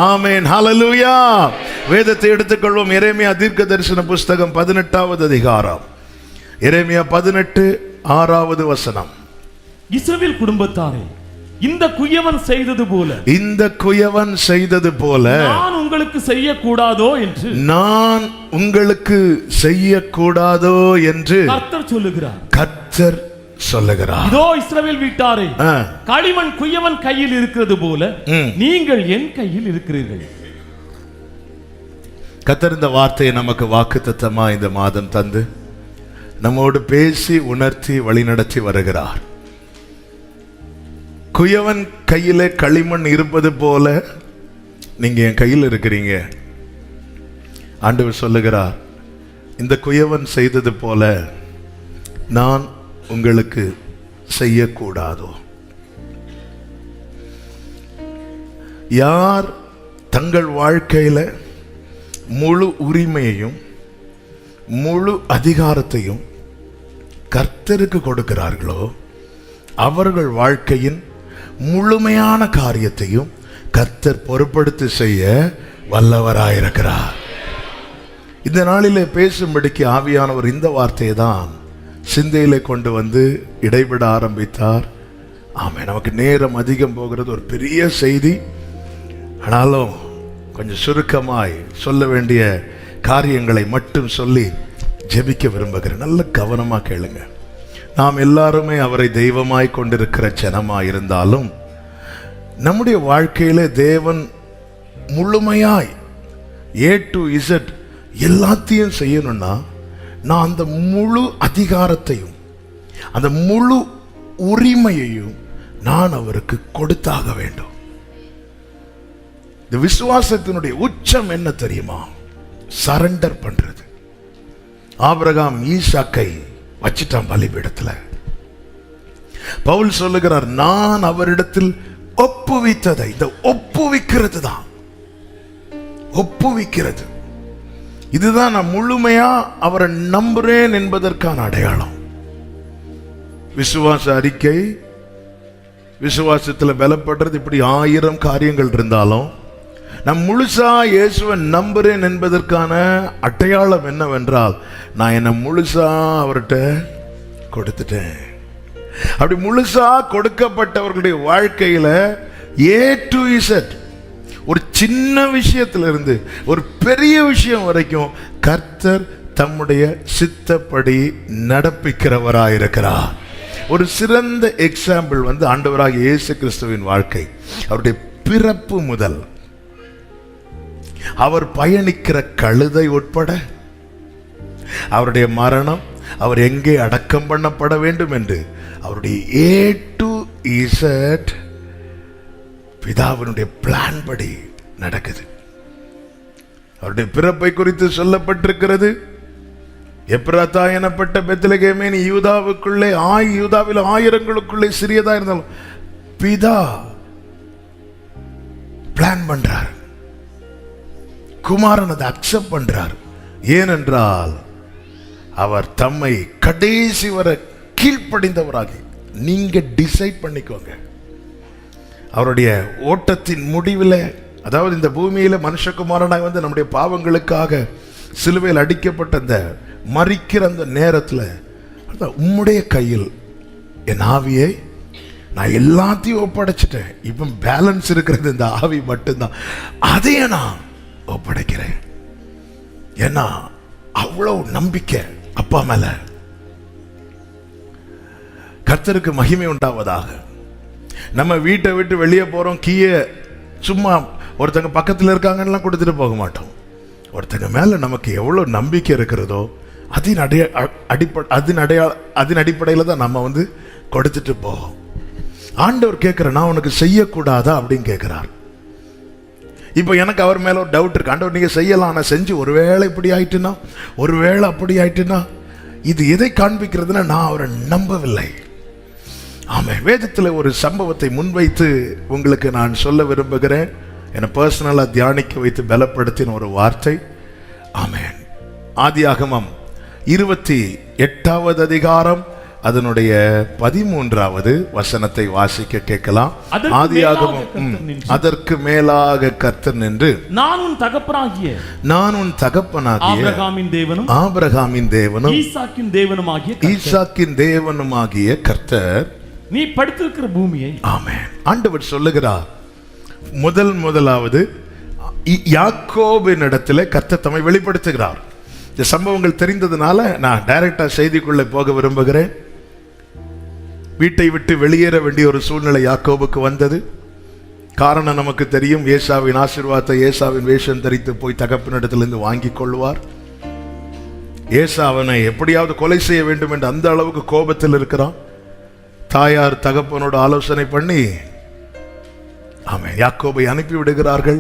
ஆமென். ஹல்லேலூயா. வேதத்தை எடுத்துக்கொள்வோம். எரேமியா தீர்க்க தரிசன புஸ்தகம் 18வது அதிகாரம். எரேமியா 18:6வது வசனம். இஸ்ரவேல் குடும்பத்தாரே, இந்த குயவன் செய்தது போல, இந்த குயவன் செய்தது போல நான் உங்களுக்கு செய்யக்கூடாதோ என்று, நான் உங்களுக்கு செய்யக்கூடாதோ என்று கர்த்தர் சொல்லுகிறார். கர்த்தர் சொல்லுகிறார். இதோ இஸ்ரவேல் வீட்டாரே, களிமண் குயவன் கையில் இருக்கிறது போல நீங்கள் என் கையில் இருக்கிறீர்கள். கர்த்தர் இந்த வார்த்தையை நமக்கு வாக்குத்தத்தமா இந்த மாதம் தந்து நம்மோடு பேசி உணர்த்தி வழிநடத்தி வருகிறார். குயவன் கையிலே களிமண் இருப்பது போல நீங்க என் கையில் இருக்கிறீங்க. ஆண்டவர் சொல்லுகிறார், இந்த குயவன் செய்தது போல நான் உங்களுக்கு செய்யக்கூடாதோ? யார் தங்கள் வாழ்க்கையில முழு உரிமையையும் முழு அதிகாரத்தையும் கர்த்தருக்கு கொடுக்கிறார்களோ அவர்கள் வாழ்க்கையின் முழுமையான காரியத்தையும் கர்த்தர் பொறுப்படுத்தி செய்ய வல்லவராயிருக்கிறார். இந்த நாளிலே பேசும்படிக்கு ஆவியானவர் இந்த வார்த்தையை தான் சிந்தையிலே கொண்டு வந்து இடைவிட ஆரம்பித்தார். ஆமென். நமக்கு நேரம் அதிகம் போகிறது, ஒரு பெரிய செய்தி. ஆனாலும் கொஞ்சம் சுருக்கமாய் சொல்ல வேண்டிய காரியங்களை மட்டும் சொல்லி ஜெபிக்க விரும்புகிறேன். நல்ல கவனமா கேளுங்க. நாம் எல்லாருமே அவரை தெய்வமாய் கொண்டிருக்கிற ஜனமாய் இருந்தாலும் நம்முடைய வாழ்க்கையில தேவன் முழுமையாய் A to Z எல்லாத்தையும் செய்யணும்னா நான் அந்த முழு அதிகாரத்தையும் அந்த முழு உரிமையையும் நான் அவருக்கு கொடுத்தாக வேண்டும். இந்த விசுவாசத்தினுடைய உச்சம் என்ன தெரியுமா? சரண்டர் பண்றது. ஆபிரகாம் ஈசாக்கை வச்சிட்டான் பலிபீடத்துல. பவுல் சொல்லுகிறார், நான் அவரிடத்தில் ஒப்புவித்ததை, இந்த ஒப்புவிக்கிறது தான், ஒப்புவிக்கிறது இதுதான் நான் முழுமையா அவரை நம்புறேன் என்பதற்கான அடையாளம். விசுவாச அறிக்கை, விசுவாசத்துல பலப்படுறது, இப்படி 1000 காரியங்கள் இருந்தாலும் நான் முழுசா இயேசுவை நம்புறேன் என்பதற்கான அடையாளம் என்னவென்றால் நான் என்ன முழுசா அவர்கிட்ட கொடுத்துட்டேன். அப்படி முழுசா கொடுக்கப்பட்டவர்களுடைய வாழ்க்கையில A to Z, ஒரு சின்ன விஷயத்திலிருந்து ஒரு பெரிய விஷயம் வரைக்கும் கர்த்தர் தம்முடைய சித்தப்படி நடப்பிக்கிறவராயிருக்கிறார். ஒரு சிறந்த எக்ஸாம்பிள் வந்து ஆண்டவராகிய இயேசு கிறிஸ்துவின் வாழ்க்கை. அவருடைய பிறப்பு முதல் அவர் பயணிக்கிற கழுதை உட்பட அவருடைய மரணம், அவர் எங்கே அடக்கம் பண்ணப்பட வேண்டும் என்று அவருடைய A to Z பிதாவினுடைய பிளான் படி நடக்குது. அவருடைய பிறப்பை குறித்து சொல்லப்பட்டிருக்கிறது. எப்ராத்தா எனப்பட்ட பெத்லகேமே, நீ யூதாவுக்குள்ளே யூதாவில் 1000ங்களுக்குள்ளே சிறியதா இருந்தாலும் பிதா பிளான் பண்றார். குமாரன் அதை அக்செப்ட் பண்றார். ஏனென்றால் அவர் தம்மை கடைசி வரை கீழ்ப்படிந்தவராக, நீங்க டிசைட் பண்ணிக்கோங்க. அவருடைய ஓட்டத்தின் முடிவில், அதாவது இந்த பூமியில மனுஷகுமாரனாக வந்து நம்முடைய பாவங்களுக்காக சிலுவையில் அடிக்கப்பட்ட அந்த மரிக்கிற அந்த நேரத்தில் உம்முடைய கையில் என் ஆவியை நான் எல்லாத்தையும் ஒப்படைச்சிட்டேன், இப்போ பேலன்ஸ் இருக்கிறது இந்த ஆவி மட்டும்தான், அதையே நான் ஒப்படைக்கிறேன். ஏன்னா அவ்வளவு நம்பிக்கை அப்பா மேல. கர்த்தருக்கு மகிமை உண்டாவதாக. நம்ம வீட்டை விட்டு வெளியே போறோம், கீழே சும்மா ஒருத்தங்க பக்கத்தில் இருக்காங்கன்னு கொடுத்துட்டு போக மாட்டோம். ஒருத்தங்க மேல நமக்கு எவ்வளவு நம்பிக்கை இருக்கிறதோ அதன் அடிப்படையில் தான் நம்ம வந்து கொடுத்துட்டு போவோம். ஆண்டவர் கேட்கிற, நான் உனக்கு செய்யக்கூடாதா அப்படின்னு கேட்கிறார். இப்போ எனக்கு அவர் மேல ஒரு டவுட் இருக்கு. ஆண்டவர் நீங்க செய்யலாம், ஆனால் செஞ்சு ஒருவேளை இப்படி ஆயிட்டுனா, ஒருவேளை அப்படி ஆயிட்டுனா, இது எதை காண்பிக்கிறதுனா நான் அவரை நம்பவில்லை. ஆமாம், வேதத்தில் ஒரு சம்பவத்தை முன்வைத்து உங்களுக்கு நான் சொல்ல விரும்புகிறேன். என்னை பர்சனலாக தியானிக்க வைத்து பலப்படுத்தின ஒரு வார்த்தை. ஆமென். ஆதியாகமம் 28வது அதிகாரம் அதனுடைய 13வது வசனத்தை வாசிக்க கேட்கலாம். ஆதியாகமம் அதற்கு மேலாக கர்த்தர் நின்று, நான் உன் தகப்பனாகிய ஆபிரகாமின் தேவனும் ஈசாக்கின் தேவனுமாகிய கர்த்தர் நீ படுத்திருக்கிற பூமியை. ஆமென். ஆண்டவர் சொல்லுகிறார், முதலாவது யாக்கோபின் இடத்துல கர்த்தர் தம்மை வெளிப்படுத்துகிறார். இந்த சம்பவங்கள் தெரிந்ததுனால நான் டைரக்டா செய்திக்குள்ளே போக விரும்புகிறேன். வீட்டை விட்டு வெளியேற வேண்டிய ஒரு சூழ்நிலை யாக்கோபுக்கு வந்தது. காரணம் நமக்கு தெரியும். ஏசாவின் ஆசீர்வாதத்தை ஏசாவின் வேஷம் தரித்து போய் தகப்பனிடத்திலிருந்து வாங்கி கொள்வார். ஏசாவனை எப்படியாவது கொலை செய்ய வேண்டும் என்று அந்த அளவுக்கு கோபத்தில் இருக்கிறான். தாயார் தகப்பனோட ஆலோசனை பண்ணி யாக்கோபை அனுப்பி விடுகிறார்கள்.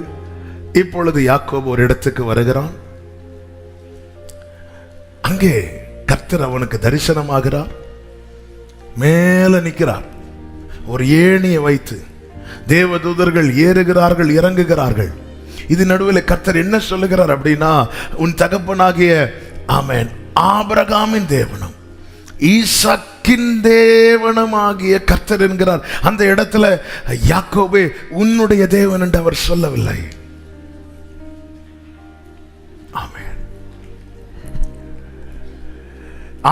இப்பொழுது யாக்கோபு ஒரு இடத்துக்கு வருகிறான். அங்கே கர்த்தர் அவனுக்கு தரிசனமாகிறார். மேல நிற்கிறார். ஒரு ஏணியை வைத்து தேவதூதர்கள் ஏறுகிறார்கள், இறங்குகிறார்கள். இது நடுவில் கர்த்தர் என்ன சொல்லுகிறார் அப்படின்னா, உன் தகப்பனாகிய ஆமென் ஆபிரகாமின் தேவனும் ஈசாக்கின் தேவனுமாகிய கர்த்தர் என்கிறார். அந்த இடத்துல யாக்கோபே உன்னுடைய தேவன் என்று அவர் சொல்லவில்லை.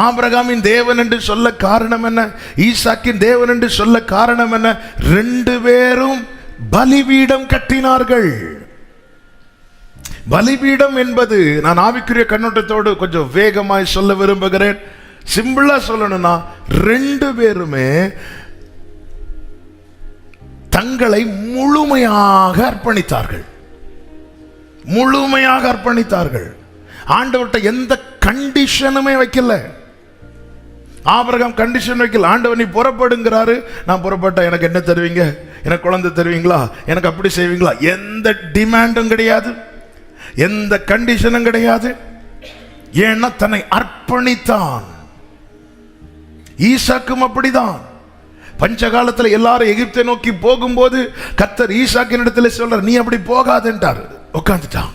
ஆபிரகாமின் தேவன் என்று சொல்ல காரணம் என்ன, ஈசாக்கின் தேவன் என்று சொல்ல காரணம் என்ன? 2 பேரும் பலிபீடம் கட்டினார்கள். பலிபீடம் என்பது, நான் ஆவிக்குரிய கண்ணோட்டத்தோடு கொஞ்சம் வேகமாய் சொல்ல விரும்புகிறேன். சிம்பிளா சொல்லணும்னா 2 பேருமே தங்களை முழுமையாக அர்ப்பணித்தார்கள். முழுமையாக அர்ப்பணித்தார்கள். ஆண்டவர்கிட்ட எந்த கண்டிஷனுமே வைக்கல. ஆபிரகாம் கண்டிஷன் வைக்கல. ஆண்டவர் நீ புறப்படுங்கிறாரு. நான் புறப்பட்டா எனக்கு என்ன தருவீங்க? எனக்கு குழந்தை தருவீங்களா? எனக்கு அப்படி செய்வீங்களா? எந்த டிமாண்டும் கிடையாது, எந்த கண்டிஷனும் கிடையாது. ஏன்னா தன்னை அர்ப்பணித்தான். ஈசாக்கும் அப்படிதான். பஞ்சகாலத்துல எல்லாரும் எகிப்தை நோக்கி போகும்போது கர்த்தர் ஈசாக்கின் இடத்துல சொல்றார், நீ அப்படி போகாதென்றார். உட்கார்ந்துட்டான்.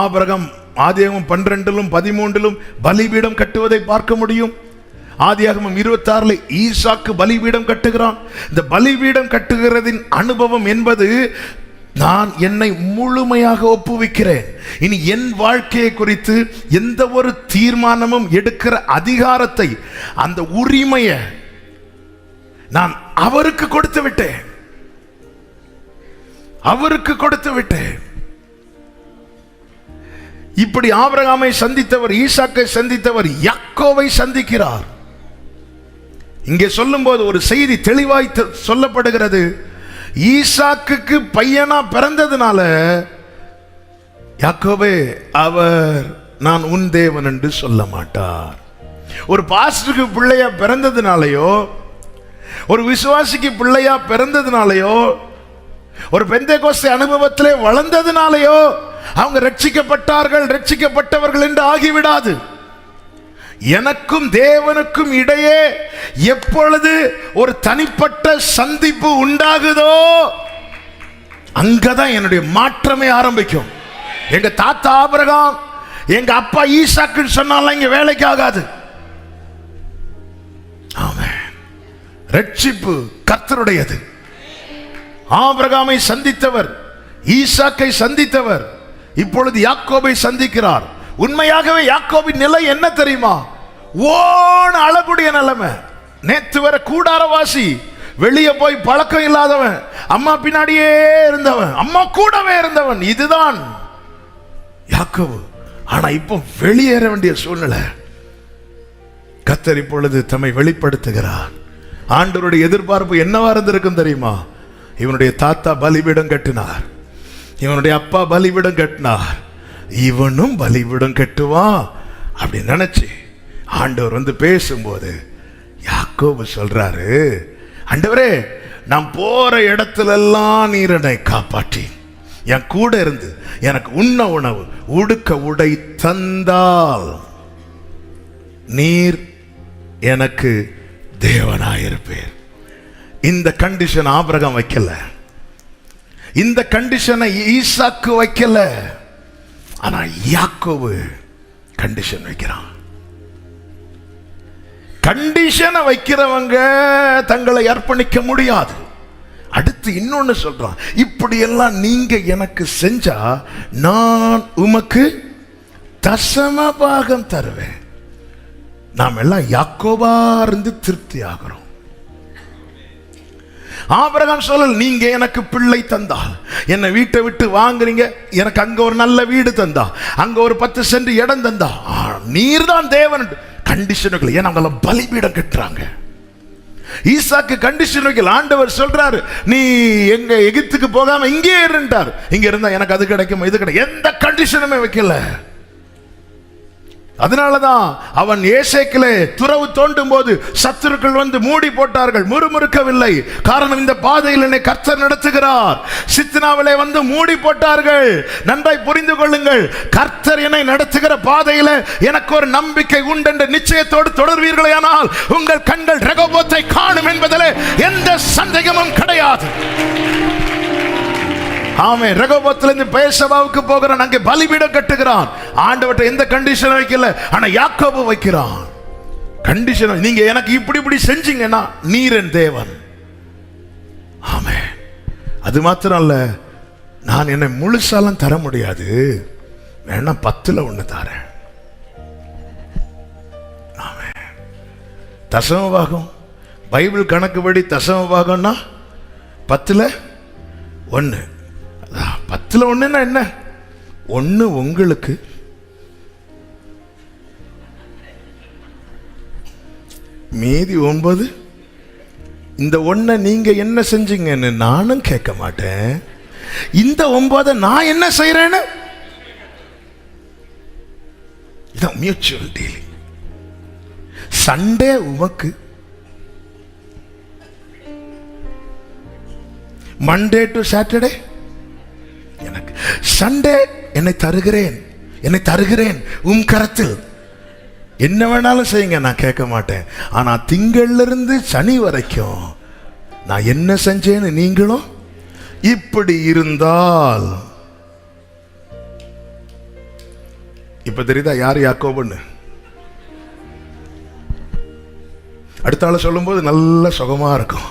ஆபிரகாம் ஆதியாகமம் 12 13 பலிபீடம் கட்டுவதை பார்க்க முடியும். ஆதியாகமம் 26 ஈசாக்கு பலிபீடம் கட்டுகிறான். இந்த பலிபீடம் கட்டுகிறதின் அனுபவம் என்பது, நான் என்னை முழுமையாக ஒப்புவிக்கிறேன். இனி என் வாழ்க்கையை குறித்து எந்த ஒரு தீர்மானமும் எடுக்கிற அதிகாரத்தை, அந்த உரிமையை நான் அவருக்கு கொடுத்து விட்டேன். அவருக்கு கொடுத்து விட்டேன். இப்படி ஆபிரகாமை சந்தித்தவர், ஈசாக்கை சந்தித்தவர், யாக்கோவை சந்திக்கிறார். இங்கே சொல்லும்போது ஒரு செய்தி தெளிவாய் சொல்லப்படுகிறது. ஈசாக்குக்கு பையனா பிறந்ததுனால யாக்கோபே அவர் நான் உன் தேவன் என்று சொல்ல மாட்டார். ஒரு பாஸ்டருக்கு பிள்ளையா பிறந்ததுனாலயோ, ஒரு விசுவாசிக்கு பிள்ளையா பிறந்ததுனாலயோ, ஒரு பெந்தேகோஸ்தே அனுபவத்திலே வளர்ந்ததுனாலயோ அவங்க ரட்சிக்கப்பட்டார்கள், ரட்சிக்கப்பட்டவர்கள் என்று ஆகிவிடாது. எனக்கும் தேவனுக்கும் இடையே எப்பொழுது ஒரு தனிப்பட்ட சந்திப்பு உண்டாகுதோ அங்கதான் என்னுடைய மாற்றமே ஆரம்பிக்கும். எங்க தாத்தா ஆபிரகாம், எங்க அப்பா ஈசாக்குன்னு சொன்னாலும் இங்க வேலைக்கு ஆகாது. ஆமென். ரட்சிப்பு கர்த்தருடையது. ஆபிரகாமை சந்தித்தவர், ஈசாக்கை சந்தித்தவர், இப்பொழுது யாக்கோபை சந்திக்கிறார். உண்மையாகவே யாக்கோபின் நிலை என்ன தெரியுமா? ஓன அழகுடைய நிலைமை. நேத்து வர கூடாரவாசி, வெளியே போய் பழக்கம் இல்லாதவன், அம்மா பின்னாடியே இருந்தவன், அம்மா கூடவே இருந்தவன். இதுதான் யாக்கோபு. ஆனா இப்போ வெளியேற வேண்டிய சூழ்நிலை. கர்த்தர் இப்பொழுது தம்மை வெளிப்படுத்துகிறார். ஆண்டவருடைய எதிர்பார்ப்பு என்னவா இருந்திருக்கும் தெரியுமா? இவனுடைய தாத்தா பலிபீடம் கட்டினார், இவனுடைய அப்பா பலிபீடம் கட்டினார், இவனும் பலிபீடம் கட்டுவான் அப்படின்னு நினைச்சு ஆண்டவர் வந்து பேசும்போது யாக்கோபு சொல்றாரு, ஆண்டவரே நான் போற இடத்துல எல்லாம் நீர் என்னை காப்பாற்றி என் கூட இருந்து எனக்கு உண்ண உணவு உடுக்க உடை தந்தால் நீர் எனக்கு தேவனாயிருப்பேன். இந்த கண்டிஷன் ஆபிரகாம் வைக்கல, இந்த கண்டிஷனை ஈசாக்கு வைக்கல. ஆனா யாக்கோபு கண்டிஷன் வைக்கிறான். கண்டிஷனை வைக்கிறவங்க தங்களை அர்ப்பணிக்க முடியாது. அடுத்து இன்னொன்னு சொல்றான், இப்படி எல்லாம் நீங்க எனக்கு செஞ்சா நான் உமக்கு தசம பாகம் தருவேன். நாம் எல்லாம் யாக்கோபா இருந்து திருப்தி ஆகிறோம். ஆபிரகாம் சொல்லல, நீங்க எனக்கு பிள்ளை தந்தால், என்னை வீட்டை விட்டு வாங்குறீங்க, எனக்கு அங்க ஒரு நல்ல வீடு தந்தா, அங்க ஒரு 10 சென்ட் இடம் தந்தா, நீர் தான் தேவன். கண்டிஷனுக்கு ஏன் அவங்கள பலிபீடம் கட்டுறாங்க. ஈசாக்கு கண்டிஷன் வைக்கல. ஆண்டவர் சொல்றாரு, நீ எங்க எகிப்துக்கு போகாம இங்கே இருந்தார். இங்க இருந்தா எனக்கு அது கிடைக்கும், இது கிடைக்கும், எந்த கண்டிஷனுமே வைக்கல. அதனாலதான் அவன் ஏசேக்கிலே துறவு தோண்டும் போது சத்துருக்கள் வந்து மூடி போட்டார்கள், முறுமுறுக்கவில்லை. காரணம், இந்த பாதையில் என்னை கர்த்தர் நடத்துகிறார். சித்னாவிலே வந்து மூடி போட்டார்கள். நன்றாய் புரிந்து கொள்ளுங்கள், கர்த்தர் என்னை நடத்துகிற பாதையில எனக்கு ஒரு நம்பிக்கை உண்டு என்ற நிச்சயத்தோடு தொடர்வீர்களே, ஆனால் உங்கள் கண்கள் ரெகோபோத்தை காணும் என்பதில் எந்த சந்தேகமும் கிடையாது. ஆமென். ரெகோபோத்திலிருந்து பெயர்சபாவுக்கு போகிறான், அங்கே பலிபீடம் கட்டுகிறான். ஆண்டவர்ட்ட எந்த கண்டிஷன் வைக்கல, ஆனா யாக்கோபு வைக்கிறான் கண்டிஷன். நீங்க எனக்கு இப்படி இப்படி செஞ்சீங்கன்னா நீர் என் தேவன். ஆமென். அது மாத்திரம் இல்ல, நான் என்னை முழுசாலாம் தர முடியாது, வேணா 10ல் 1 தரேன். ஆமென். தசமபாகம் பைபிள் கணக்குப்படி தசமபாகம்னா 10ல் 1. 10ல் 1 என்ன? 1 உங்களுக்கு, மீதி 9. இந்த 1 நீங்க என்ன செஞ்சீங்கன்னு நானும் கேட்க மாட்டேன். இந்த 9 நான் என்ன செய்யறேன்னு, இதான் மியூச்சுவல் டீலிங். சண்டே உமக்கு, மண்டே டு சாட்டர்டே எனக்கு. சண்டே என்னை தருகிறேன் உம் கரத்தில், என்ன வேணாலும் செய்யுங்க, நான் கேட்க மாட்டேன். ஆனா திங்கள்ல இருந்து சனி வரைக்கும் நான் என்ன செஞ்சேன்னு நீங்களும் இப்படி இருந்தால். இப்ப தெரியுதா யார் யாக்கோபுன்னு? அடுத்த ஆள சொல்லும் போது நல்ல சுகமா இருக்கும்.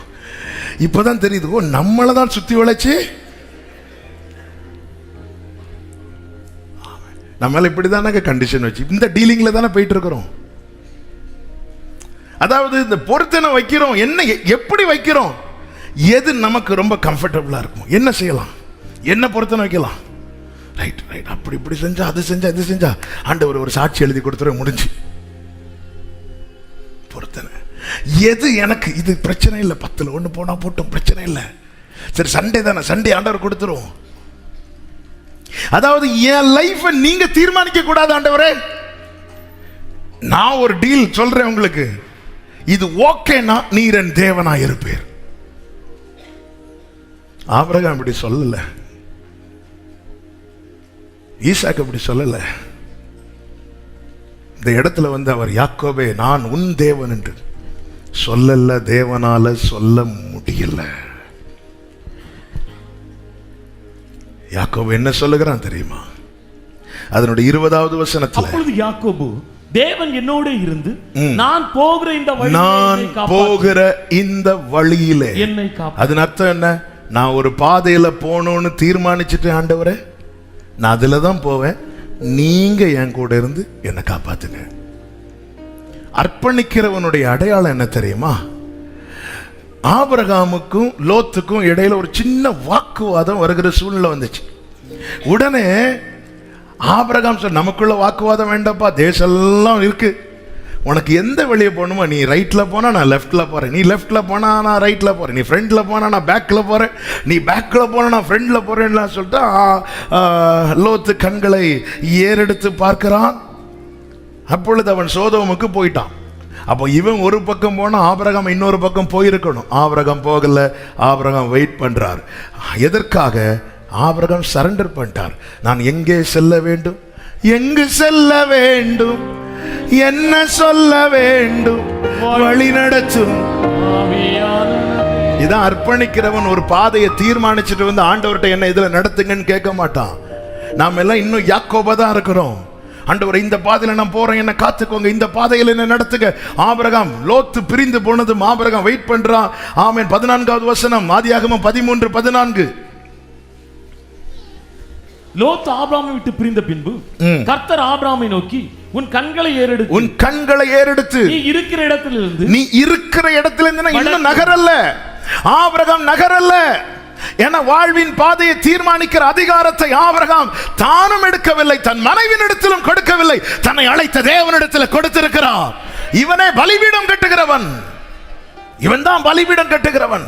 இப்பதான் தெரியுது, ஓ நம்மளை தான் சுத்தி வளைச்சு நம்ம இப்படிதானே கண்டிஷன் வச்சு இந்த டீலிங்ல தானே போயிட்டு இருக்கிறோம். அதாவது இந்த பொருத்தனை வைக்கிறோம், என்ன எப்படி வைக்கிறோம், எது நமக்கு ரொம்ப கம்ஃபர்டபுளா இருக்கும், என்ன செய்யலாம், என்ன பொருத்தனை வைக்கலாம். ரைட் ரைட், அப்படி இப்படி செஞ்சா, அது செஞ்சா, இது செஞ்சா, ஆண்டவர் ஒரு சாட்சி எழுதி கொடுத்துற, முடிஞ்சு. பொருத்தனை எது எனக்கு இது பிரச்சனை இல்லை, 10ல் 1 போனா போட்டோம், பிரச்சனை இல்லை. சரி சண்டே தானே, சண்டே ஆண்டவர் கொடுத்துரும். அதாவது என் லைஃப் நீங்க தீர்மானிக்க கூடாது. ஆண்டவரே, நான் ஒரு டீல் சொல்றேன் உங்களுக்கு, இது ஓகேனா நீர் என் தேவனா இருப்பீர். ஆபிரகாம் அப்படி சொல்லல, ஈசாக்கு அப்படி சொல்லல. இந்த இடத்துல வந்து அவர் யாக்கோபே நான் உன் தேவன் என்று சொல்லல, தேவனால சொல்ல முடியல. யாக்கோபு என்ன சொல்லுகிறான் தெரியுமா? அதனுடைய 20வது வசனத்துல, அப்பொழுது யாக்கோபு, தேவன் என்னோட இருந்து நான் போகிற இந்த வழியிலே என்னை காப்பாற்று. அதன் அர்த்தம் என்ன? நான் ஒரு பாதையில போகணும்னு தீர்மானிச்சுட்டு, ஆண்டவரே நான் அதுல தான் போவேன், நீங்க என் கூட இருந்து என்னை காப்பாத்துங்க. அர்ப்பணிக்கிறவனுடைய அடையாளம் என்ன தெரியுமா? ஆபிரகாமுக்கும் லோத்துக்கும் இடையில ஒரு சின்ன வாக்குவாதம் வருகிற சூழ்நிலை வந்துச்சு. உடனே ஆபிரகாம் சொன்ன, நமக்குள்ள வாக்குவாதம் வேண்டாப்பா, தேசம் எல்லாம் இருக்கு, உனக்கு எந்த வழியை போகணுமோ, நீ ரைட்ல போனா நான் லெஃப்ட்ல போறேன், நீ லெஃப்ட்ல போனா நான் ரைட்ல போறேன், நீ ஃப்ரண்ட்ல போனா நான் பேக்ல போறேன், நீ பேக்ல போனா நான் ஃப்ரண்ட்ல போறேன்னு சொல்லிட்டு லோத்து கண்களை ஏறெடுத்து பார்க்கிறான். அப்பொழுது அவன் சோதோமுக்கு போயிட்டான். அப்போ இவன் ஒரு பக்கம் போனா ஆபிரகாம் இன்னொரு பக்கம் போயிருக்கணும். ஆபிரகாம் போகல, ஆபிரகாம் வெயிட் பண்றார். எதற்காக? ஆபிரகாம் சரண்டர் பண்ணிட்டார். நான் எங்கே செல்ல வேண்டும், எங்கு செல்ல வேண்டும், என்ன சொல்ல வேண்டும், வழி நடத்தும். இதான் அர்ப்பணிக்கிறவன் ஒரு பாதையை தீர்மானிச்சுட்டு வந்து ஆண்டவர்கிட்ட என்ன இதுல நடத்துங்கன்னு கேட்க மாட்டான். நாம எல்லாம் இன்னும் யாக்கோபா தான் இருக்கிறோம். ஆண்டவரே இந்த பாதையில நான் போறேன், என்ன காத்துக்கோங்க, இந்த பாதையில் என்ன நடத்துங்க. ஆபிரகாம் லோத்து பிரிந்து போனதும் ஆபிரகாம் வெயிட் பண்றான். ஆமென். 14வது வசனம், ஆதியாகமம் 13:14. லோத்து ஆபிரகாமை விட்டு பிரிந்த பின்பு கர்த்தர் ஆபிரகாமை நோக்கி, உன் கண்களை ஏறெடுத்து நீ இருக்கிற இடத்திலிருந்து இன்னும் நகரல்ல. ஆபிரகாம் நகரல்ல. என வாழ்வின் பாதையை தீர்மானிக்கிற அதிகாரத்தை ஆபிரகாம் தானும் எடுக்கவில்லை, தன் மனைவியின் இடத்திலும் கொடுக்கவில்லை, தன்னை அழைத்த தேவனிடத்தில் கொடுத்திருக்கிறார். இவனே பலிபீடம் கட்டுகிறவன், இவன் தான் பலிபீடம் கட்டுகிறவன்.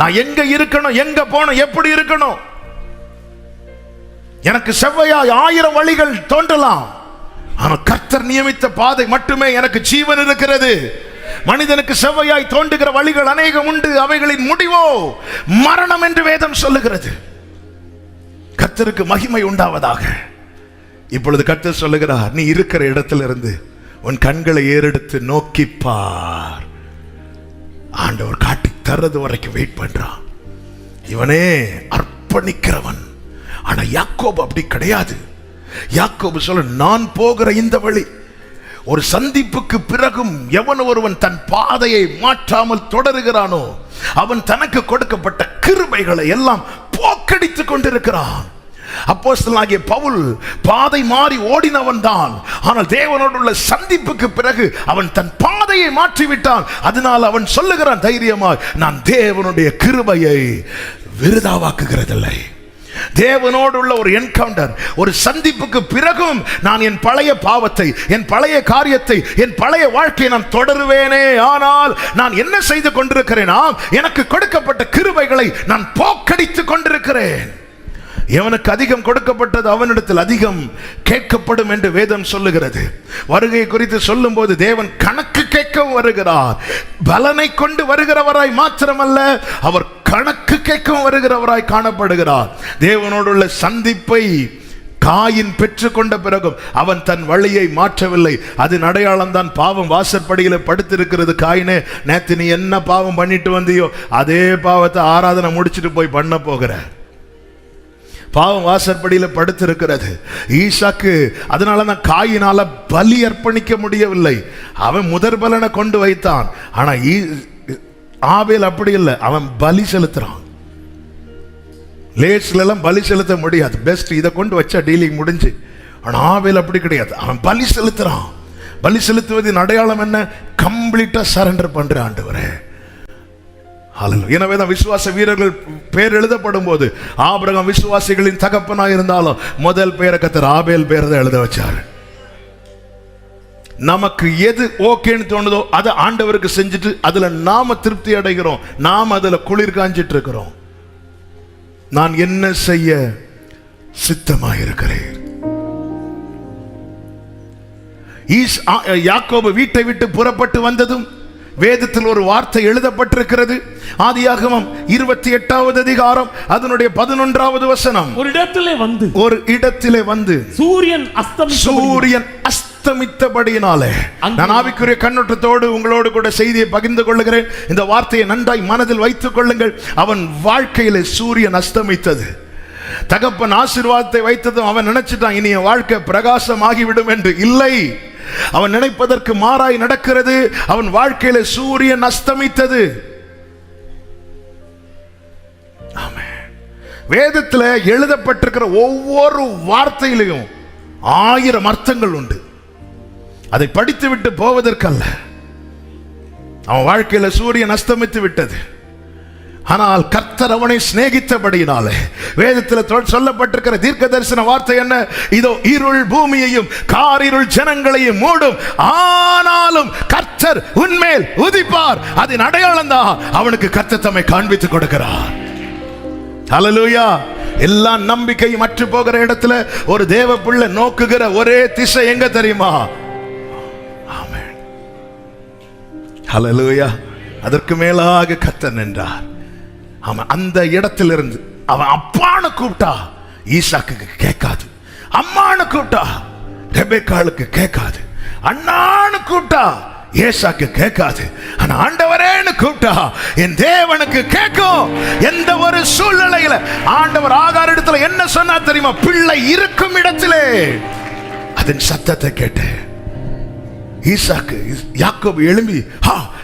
நான் எங்க இருக்கணும், எங்க போகணும், எப்படி இருக்கணும், எனக்கு செவ்வையாய் 1000 வழிகள் தோன்றலாம், ஆனால் கர்த்தர் நியமித்த பாதை மட்டுமே எனக்கு ஜீவன் இருக்கிறது. மனிதனுக்கு செவ்வையாய் தோன்றுகிற வழிகள் அநேகம் உண்டு, அவைகளின் முடிவோ மரணம் என்று வேதம் சொல்லுகிறது. கர்த்தருக்கு மகிமை உண்டாவதாக. இப்பொழுது கர்த்தர் சொல்லுகிறார், நீ இருக்கிற இடத்திலிருந்து உன் கண்களை ஏறெடுத்து நோக்கி பார். ஆண்டவர் காட்டி தர்றது வரைக்கும் வெயிட் பண்றான். இவனே அர்ப்பணிக்கிறவன். ஆனா யாக்கோபு அப்படி கிடையாது. யாக்கோபு சொல்ல, நான் போகிற இந்த வழி, ஒரு சந்திப்புக்கு பிறகும் எவன் ஒருவன் தன் பாதையை மாற்றாமல் தொடருகிறானோ அவன் தனக்கு கொடுக்கப்பட்ட கிருபைகளை எல்லாம் போக்கடித்துக் கொண்டிருக்கிறான். அப்போஸ்தலனாகிய பவுல் பாதை மாறி ஓடினவன் தான், ஆனால் தேவனோடு உள்ள சந்திப்புக்கு பிறகு அவன் தன் பாதையை மாற்றிவிட்டான். அதனால் அவன் சொல்லுகிறான் தைரியமாய், நான் தேவனுடைய கிருபையை விருதாவாக்குகிறதில்லை. தேவனோடு உள்ள ஒரு என்கவுண்டர், ஒரு சந்திப்புக்கு பிறகும் நான் என் பழைய பாவத்தை, என் பழைய காரியத்தை, என் பழைய வாழ்க்கையை நான் தொடருவேனே. ஆனால் நான் என்ன செய்து கொண்டிருக்கிறேனா, எனக்கு கொடுக்கப்பட்ட கிருபைகளை நான் போக்கடித்துக் கொண்டிருக்கிறேன். எவனுக்கு அதிகம் கொடுக்கப்பட்டது அவனிடத்தில் அதிகம் கேட்கப்படும் என்று வேதம் சொல்லுகிறது. வருகை குறித்து சொல்லும் போது தேவன் கணக்கு கேட்க வருகிறார். பலனை கொண்டு வருகிறவராய் மாத்திரமல்ல, அவர் கணக்கு கேட்க வருகிறவராய் காணப்படுகிறார். தேவனோடு உள்ள சந்திப்பை காயின் பெற்றுக்கொண்ட பிறகும் அவன் தன் வழியை மாற்றவில்லை. அதன் அடையாளம் தான் பாவம் வாசற்படியில படுத்திருக்கிறது. காயினே, நேத்து நீ என்ன பாவம் பண்ணிட்டு வந்தியோ அதே பாவத்தை ஆராதனை முடிச்சுட்டு போய் பண்ண போகிற. பாவம் வாசற்படியில படுத்திருக்கிறது. ஈசாக்கு அதனாலதான் காயினால பலி அர்ப்பணிக்க முடியவில்லை. அவன் முதற் பலனை கொண்டு வைத்தான். ஆனா ஆபேல் அப்படி இல்லை, அவன் பலி செலுத்துறான். லேட்ஸ்ல எல்லாம் பலி செலுத்த முடியாது, பெஸ்ட் இதை கொண்டு வச்சா டீலிங் முடிஞ்சு. ஆனா ஆபேல் அப்படி கிடையாது, அவன் பலி செலுத்துறான். பலி செலுத்துவதின் அடையாளம் என்ன? கம்ப்ளீட்டா சரண்டர் பண்ற ஆண்டவரே. எனவே தான் விசுவாச வீரர்கள் பேர் எழுதப்படும் போது ஆபிரகாம் விசுவாசிகளின் தகப்பனாக இருந்தாலும் முதல் பேரை கர்த்தர் ஆபேல் பேரை தான் எழுத வச்சார். நமக்கு எது ஓகேன்னு தோணுதோ அதை ஆண்டவருக்கு செஞ்சுட்டு அதுல நாம திருப்தி அடைகிறோம், நாம் அதுல குளிர் காஞ்சிட்டு இருக்கிறோம். நான் என்ன செய்ய சித்தமாயிருக்கிறேன். யாக்கோபு வீட்டை விட்டு புறப்பட்டு வந்ததும் வேதத்தில் ஒரு வார்த்தை எழுதப்பட்டிருக்கிறது. ஆதியாகமம் 28வது அதிகாரம் அதனுடைய 11வது வசனம். ஒரு இடத்திலே வந்து சூரியன் அஸ்தமித்தபடியினாலே. நான் ஆவிக்குரிய கண்ணோட்டத்தோடு உங்களோடு கூட செய்தியை பகிர்ந்து கொள்ளுகிறேன். இந்த வார்த்தையை நன்றாய் மனதில் வைத்துக் கொள்ளுங்கள். அவன் வாழ்க்கையிலே சூரியன் அஸ்தமித்தது. தகப்பன் ஆசீர்வாதத்தை வைத்ததும் அவன் நினைச்சிட்டான் இனி என் வாழ்க்கை பிரகாசமாகிவிடும் என்று. இல்லை, அவன் நினைப்பதற்கு மாறாய் நடக்கிறது. அவன் வாழ்க்கையில சூரியன் அஸ்தமித்தது. வேதத்தில் எழுதப்பட்டிருக்கிற ஒவ்வொரு வார்த்தையிலையும் 1000 அர்த்தங்கள் உண்டு. அதை படித்து விட்டு போவதற்கல்ல. அவன் வாழ்க்கையில சூரியன் அஸ்தமித்து விட்டது. ஆனால் கர்த்தர் அவனை சிநேகித்தபடியினாலே வேதத்தில் சொல்லப்பட்டிருக்கிற தீர்க்க தரிசன வார்த்தை என்ன? இதோ இருள் பூமியையும் காரிருள் ஜனங்களையும் மூடும், ஆனாலும் கர்த்தர் உன்மேல் உதிப்பார். அதன் அடையாளம் தான் அவனுக்கு கர்த்தர் தம்மை காண்பித்துக் கொடுக்கிறார். ஹல்லேலூயா. எல்லா நம்பிக்கையும் அற்று போகிற இடத்துல ஒரு தேவ பிள்ளை நோக்குகிற ஒரே திசை எங்க தெரியுமா? ஆமென். ஹல்லேலூயா. அதற்கு மேலாக கர்த்தர் நின்றார். அவன் அந்த இடத்திலிருந்து அவன் அப்பான்னு கூப்பிட்டா ஈசாக்குக்கு கேட்காது, அம்மான்னு கூப்பிட்டா ரெபெக்காளுக்கு கேட்காது, அண்ணான்னு கூப்பிட்டா ஏசாக்கு கேட்காது. ஆனா ஆண்டவரேன்னு கூப்பிட்டா என் தேவனுக்கு கேட்கும். எந்த ஒரு சூழ்நிலையில ஆண்டவர் ஆகார் இடத்துல என்ன சொன்னா தெரியுமா? பிள்ளை இருக்கும் இடத்திலே அதன் சத்தத்தை கேட்டு ஈசாக்கு யாக்கோபு எழும்பி,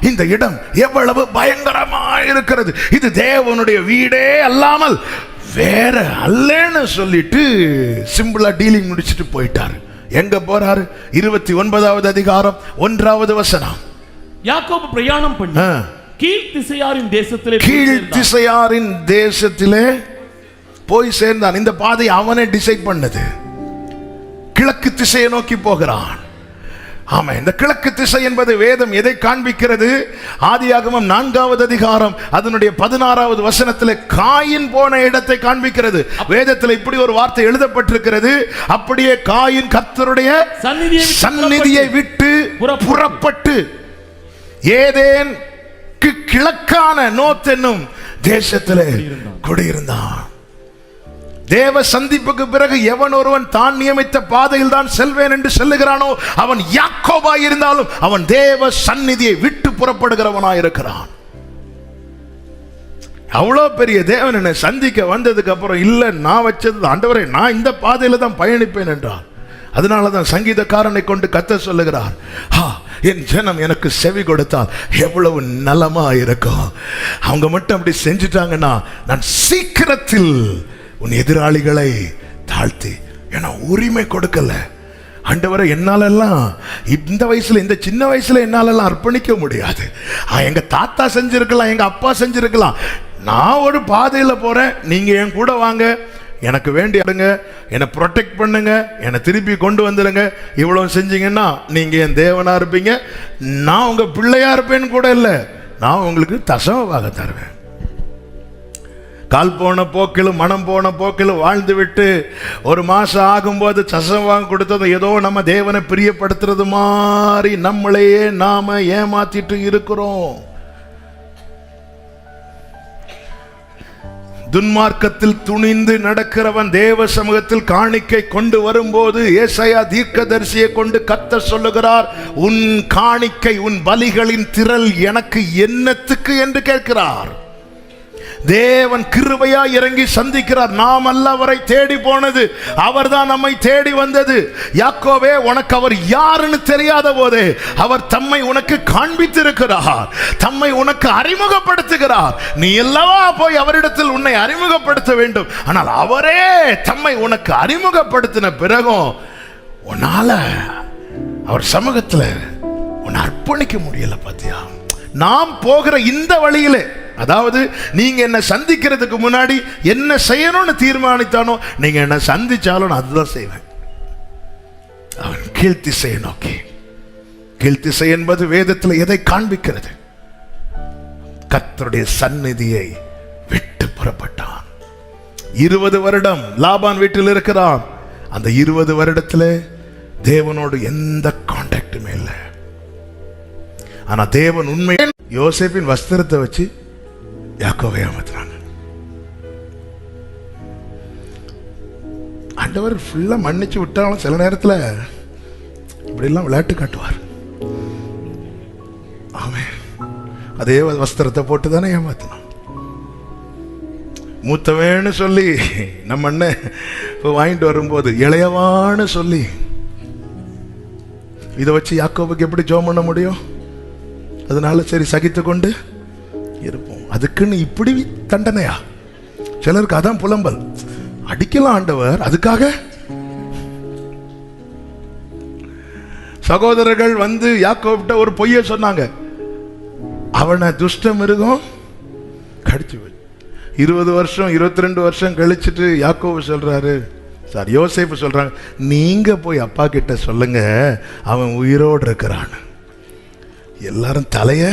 இந்த இடம் எவ்வளவு பயங்கரமா இருக்கிறது, இது தேவனுடைய வீடே அல்லாமல் வேற அல்லன்னு சொல்லிட்டு சிம்பிளா டீலிங் முடிச்சிட்டு போயிட்டாரு. எங்க போறாரு? 29வது அதிகாரம் 1வது வசனம். யாக்கோபு பிரயாணம் பண்ணி கீழ் திசையாரின் தேசத்திலே போய் சேர்ந்தான். இந்த பாதை அவனே டிசைட் பண்ணது. கிழக்கு திசையை நோக்கி போகிறான். ஆமா, இந்த கிழக்கு திசை என்பது வேதம் எதை காண்பிக்கிறது? ஆதியாகமம் 4வது அதிகாரம் அதனுடைய 16வது வசனத்தில் காயின் போன இடத்தை காண்பிக்கிறது. வேதத்தில் இப்படி ஒரு வார்த்தை எழுதப்பட்டிருக்கிறது, அப்படியே காயின் கர்த்தருடைய சந்நிதியை விட்டு புறப்பட்டு ஏதேன் கிழக்கான நோத் என்னும் தேசத்திலே குடியிருந்தான். தேவ சந்திப்புக்கு பிறகு எவன் ஒருவன் தான் நியமித்த பாதையில் தான் செல்வேன் என்று சொல்லுகிறானோ அவன் யாக்கோபாய் இருந்தாலும் அவன் தேவ சந்நிதியை விட்டு புறப்படுகிறவனாய் இருக்கிறான். அவ்வளோ பெரிய தேவன் என்னை சந்திக்க வந்ததுக்கு அப்புறம் இல்ல, நான் வச்சது ஆண்டவரே, நான் இந்த பாதையில தான் பயணிப்பேன் என்றான். அதனாலதான் சங்கீதக்காரனை கொண்டு கர்த்தர் சொல்லுகிறார், என் ஜனம் எனக்கு செவி கொடுத்தால் எவ்வளவு நலமா இருக்கும். அவங்க மட்டும் அப்படி செஞ்சுட்டாங்கன்னா நான் சீக்கிரத்தில் உன் எதிராளிகளை தாழ்த்தி, ஏன்னா உரிமை கொடுக்கல ஆண்டவரை. என்னாலெல்லாம் இந்த வயசுல, இந்த சின்ன வயசுல என்னாலெல்லாம் அர்ப்பணிக்க முடியாது. எங்க தாத்தா செஞ்சிருக்கலாம், எங்க அப்பா செஞ்சிருக்கலாம். நான் ஒரு பாதையில போறேன், நீங்க என் கூட வாங்க, எனக்கு வேண்டியடுங்க, என்னை ப்ரொடெக்ட் பண்ணுங்க, என்னை திருப்பி கொண்டு வந்துடுங்க. இவ்வளவு செஞ்சீங்கன்னா நீங்க என் தேவனா இருப்பீங்க. நான் உங்க பிள்ளையா இருப்பேன்னு கூட இல்லை, நான் உங்களுக்கு தசமமாக தருவேன். கால் போன போக்கிலும் மனம் போன போக்கிலும் வாழ்ந்து விட்டு ஒரு மாசம் ஆகும்போது தசமமாக கொடுத்தது ஏதோ நம்ம தேவனை பிரியப்படுத்துறது மாதிரி நம்மளையே நாம ஏமாத்திட்டு இருக்கிறோம். துன்மார்க்கத்தில் துணிந்து நடக்கிறவன் தேவ சமூகத்தில் காணிக்கை கொண்டு வரும்போது ஏசாயா தீர்க்கதரிசியை கொண்டு கர்த்தர் சொல்லுகிறார், உன் காணிக்கை, உன் பலிகளின் திரள் எனக்கு என்னத்துக்கு என்று கேட்கிறார். தேவன் கிருபையா இறங்கி சந்திக்கிறார். நாம் அல்ல அவரை தேடி போனது, அவர்தான் நம்மை தேடி வந்தது. யாக்கோவே, உனக்கு அவர் யாருன்னு தெரியாத போதே அவர் தம்மை உனக்கு காண்பித்திருக்கிறார், தம்மை உனக்கு அறிமுகப்படுத்துகிறார். நீ எல்லாவா போய் அவரிடத்தில் உன்னை அறிமுகப்படுத்த வேண்டும். ஆனால் அவரே தம்மை உனக்கு அறிமுகப்படுத்தின பிறகும் உன்னால அவர் சமூகத்தில் உன்னை அர்ப்பணிக்க முடியல. பாத்தியா, நாம் போகிற இந்த வழியிலே, அதாவது நீங்க என்ன சந்திக்கிறதுக்கு முன்னாடி என்ன செய்யணும்னு தீர்மானித்தானோ, நீங்க என்ன சந்திச்சாலும் நான் அதுதான் செய்வேன். அவன் கீழ்த்திசையை நோக்கி. கீழ்த்திசை என்பது வேதத்தில் எதை காண்பிக்கிறது? கர்த்தருடைய சந்நிதியை விட்டு புறப்பட்டான். 20 வருடம் லாபான் வீட்டில் இருக்கிறான். அந்த 20 வருடத்தில் தேவனோடு எந்த கான்டாக்டுமே இல்லை. ஆனா தேவன் உண்மை யோசேப்பின் வஸ்திரத்தை வச்சு யாக்கோபை ஏமாத்துறாங்க. ஆண்டவர் ஃபுல்லா மன்னிச்சு விட்டாலும் சில நேரத்தில் இப்படி எல்லாம் விளையாட்டு காட்டுவார். ஆமே, அதே வஸ்திரத்தை போட்டு தானே ஏமாத்தணும். மூத்தவேன்னு சொல்லி நம்ம அண்ணன் இப்போ வாங்கிட்டு வரும்போது இளையவான்னு சொல்லி இதை வச்சு யாக்கோபுக்கு எப்படி ஜெபம் பண்ண முடியும்? அதனால சரி சகித்து கொண்டு இருப்போம். அதுக்குன்னு இப்படி தண்டனையா? சிலருக்கு அதான் புலம்பல். அடிக்கலாம் ஆண்டவர், அதுக்காக சகோதரர்கள் வந்து யாக்கோபிட்ட ஒரு பொய்ய சொன்னாங்க. அவனை துஷ்ட மிருகம் கடிச்சு 20 வருஷம் 22 வருஷம் கழிச்சுட்டு யாக்கோபு சொல்றாரு, சார் யோசேப்பு சொல்றாங்க, நீங்க போய் அப்பா கிட்ட சொல்லுங்க அவன் உயிரோடு இருக்கிறான். எல்லாரும் தலைய,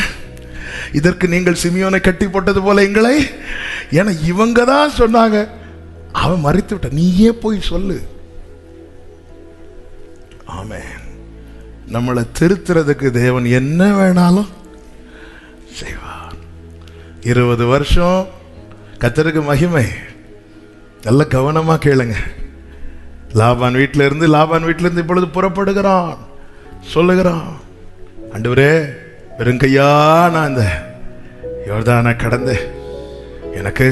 இதற்கு நீங்கள் சிமியோனை கட்டி போட்டது போல எங்களை, ஏன்னா இவங்க தான் சொன்னாங்க அவன் மரித்து விட்ட, நீயே போய் சொல்லு. ஆமென். நம்மளை திருத்துறதுக்கு தேவன் என்ன வேணாலும் செய்வார். 20 வருஷம் கர்த்தருக்கு மகிமை. நல்ல கவனமா கேளுங்க. லாபான் வீட்டில இருந்து இப்பொழுது புறப்படுகிறான். சொல்லுகிறான், ஆண்டவரே, வெறுங்கையா நான் இந்த யோர்தானை கடந்து எனக்கு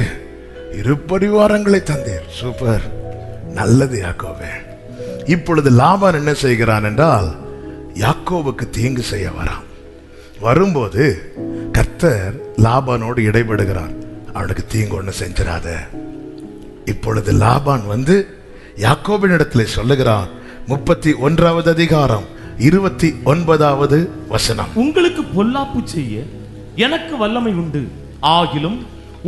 2 பரிவாரங்களை தந்தீர். சூப்பர், நல்லது யாக்கோபே. இப்பொழுது லாபான் என்ன செய்கிறான் என்றால் யாக்கோபுக்கு தீங்கு செய்ய வரான். வரும்போது கர்த்தர் லாபானோடு இடைபடுகிறார். அவனுக்கு தீங்கு ஒண்ணு செஞ்சிடாத. இப்பொழுது லாபான் வந்து யாக்கோபின் இடத்துல சொல்லுகிறான். 31வது அதிகாரம் 29வது வசனம். உங்களுக்கு பொல்லாப்பு செய்ய எனக்கு வல்லமை உண்டு, ஆகிலும்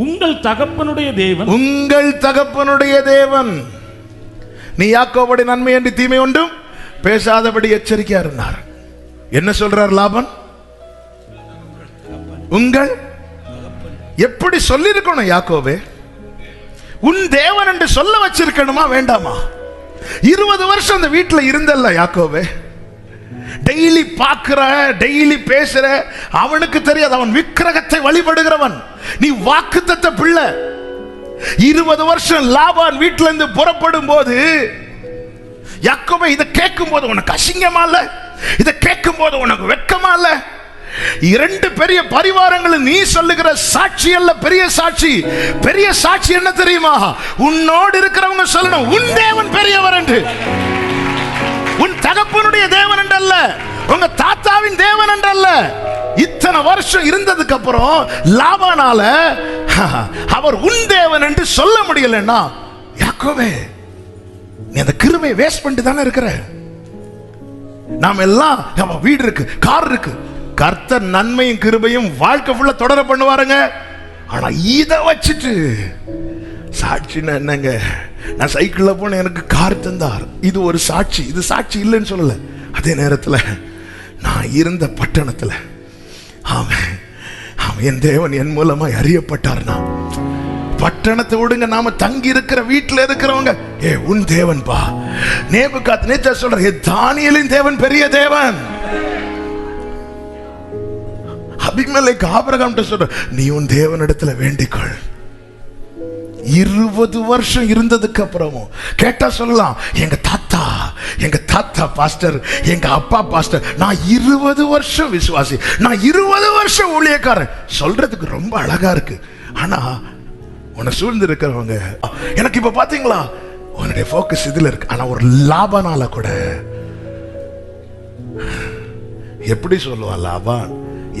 உங்கள் தகப்பனுடைய தேவன், உங்கள் தகப்பனுடைய தேவன், நீ யாக்கோபுடைய நன்மை என்று தீமை ஒன்றும் பேசாதபடி எச்சரிக்கையா இருந்தார். என்ன சொல்றார் லாபான்? உங்கள், எப்படி சொல்லிருக்கணும் யாக்கோபே? உன் தேவன் என்று சொல்ல வச்சிருக்கணுமா வேண்டாமா? 20 வருஷம் அந்த வீட்டுல இருந்தல்ல யாக்கோபே. டெய்லி பார்க்கிற, டெய்லி பேசுற. அவனுக்கு தெரியாது, அவன் விக்கிரகத்தை வழிபடுகிறவன். நீ வாக்குத்தத்த பிள்ளை. 20 வருஷம் லாபான் வீட்டுல இருந்து புறப்படும் போது யாக்கோபே இதை கேட்கும் போது உனக்கு அசிங்கமா இல்ல? இதை கேட்கும் போது உனக்கு வெட்கமா இல்ல? 2 பெரிய பரிவாரங்கள் நீ சொல்லுகிற சாட்சி அல்ல பெரிய சாட்சி. பெரிய சாட்சி என்ன தெரியுமா? உன்னோடு இருக்கிறவங்க சொல்லணும், உன் தேவன் பெரியவர் என்று. உன் தகப்பனுடைய தேவன் என்றல்ல, உங்க தாத்தாவின் தேவன் என்றல்ல. இத்தனை வருஷம் இருந்ததுக்கு அப்புறம் லாபானால அவர் உன் தேவன் என்று சொல்ல முடியலன்னா, யாக்கோபே நீ அந்த கிருபையை வேஸ்ட் பண்ணிட்டு தானே இருக்கிற. நாம எல்லாம் வீடு இருக்கு, கார் இருக்கு. கர்த்தர் நன்மையும் கிருபையும் வாழ்க்கை ஃபுல்லா தொடர பண்ணுவாருங்க. ஆனா இதை வச்சுட்டு சாட்சின்னா என்னங்க? நான் சைக்கிள்ல போன எனக்கு கார் தந்தார், இது ஒரு சாட்சி. இது சாட்சி இல்லைன்னு சொல்லல. அதே நேரத்தில் நான் இருந்த பட்டணத்தில் அவன் என் தேவன் என் மூலமா அறியப்பட்டார்னா, பட்டணத்தை விடுங்க, நாம தங்கி இருக்கிற வீட்டில் இருக்கிறவங்க, ஏ உன் தேவன் பா. நேபுகாத்நேச்சார் சொல்ற, ஏ தானியேலின் தேவன் பெரிய தேவன். அபிமெலேக்கு ஆபிரகாம் சொல்ற, நீ உன் தேவனிடத்துல வேண்டிக்கொள். 20 வருஷம் இருந்ததுக்கு அப்புறமும் கேட்டா சொல்லலாம், எங்க தாத்தா பாஸ்டர், எங்க அப்பா பாஸ்டர். நான் 20 வருஷம் விசுவாசி, நான் 20 வருஷம் ஊழியக்காரன் சொல்றதுக்கு ரொம்ப அழகா இருக்கு. ஆனா உன்னை சூழ்ந்து இருக்கிறவங்க, எனக்கு இப்ப பாத்தீங்களா உன்னுடைய போக்கஸ் இதுல இருக்கு. ஆனா ஒரு லாபானால கூட எப்படி சொல்லுவான் லாபான்?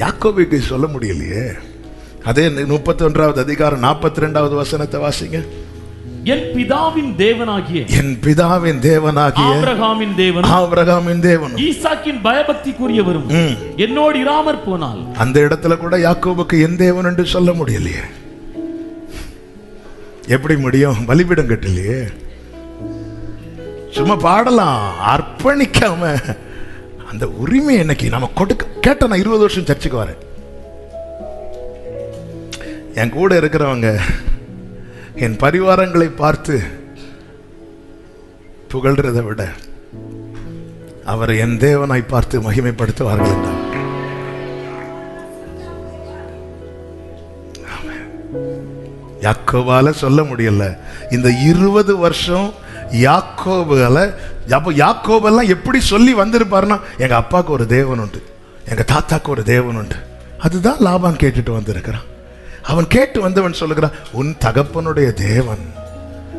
யாக்கோபுக்கு சொல்ல முடியலையே. அதே 31வது அதிகாரம் 42வது வசனத்தை வாசிங்க. என் பிதாவின் தேவனாகிய, என் பிதாவின் தேவனாகிய ஆபிரகாமின் தேவன், ஈசாக்கின் பயபக்திக்குரியவரும் என்னோடு இராமற் போனால், அந்த இடத்துல கூட யாக்கோபுக்கு என் தேவன் என்று சொல்ல முடியலையே. எப்படி முடியும்? பலிபீடம் கட்டலையே. சும்மா பாடலாம், அர்ப்பணிக்காம அந்த உரிமை என்னைக்கு நம்ம கொடுக்க கேட்ட. நான் 20 வருஷம் சர்ச்சுக்கு வரேன். என் கூட இருக்கிறவங்க என் பரிவாரங்களை பார்த்து புகழ்றதை விட அவரை என் தேவனாய் பார்த்து மகிமைப்படுத்துவார்கள் என்றார். யாக்கோபால சொல்ல முடியல. இந்த 20 வருஷம் யாக்கோபெல்லாம் எப்படி சொல்லி வந்திருப்பாருன்னா, எங்க அப்பாவுக்கு ஒரு தேவன் உண்டு, எங்க தாத்தாக்கு ஒரு தேவன் உண்டு. அதுதான் லாபான் கேட்டுட்டு வந்திருக்கிறான். அவன் கேட்டு வந்தவன் சொல்லுகிறான், உன் தகப்பனுடைய தேவன்.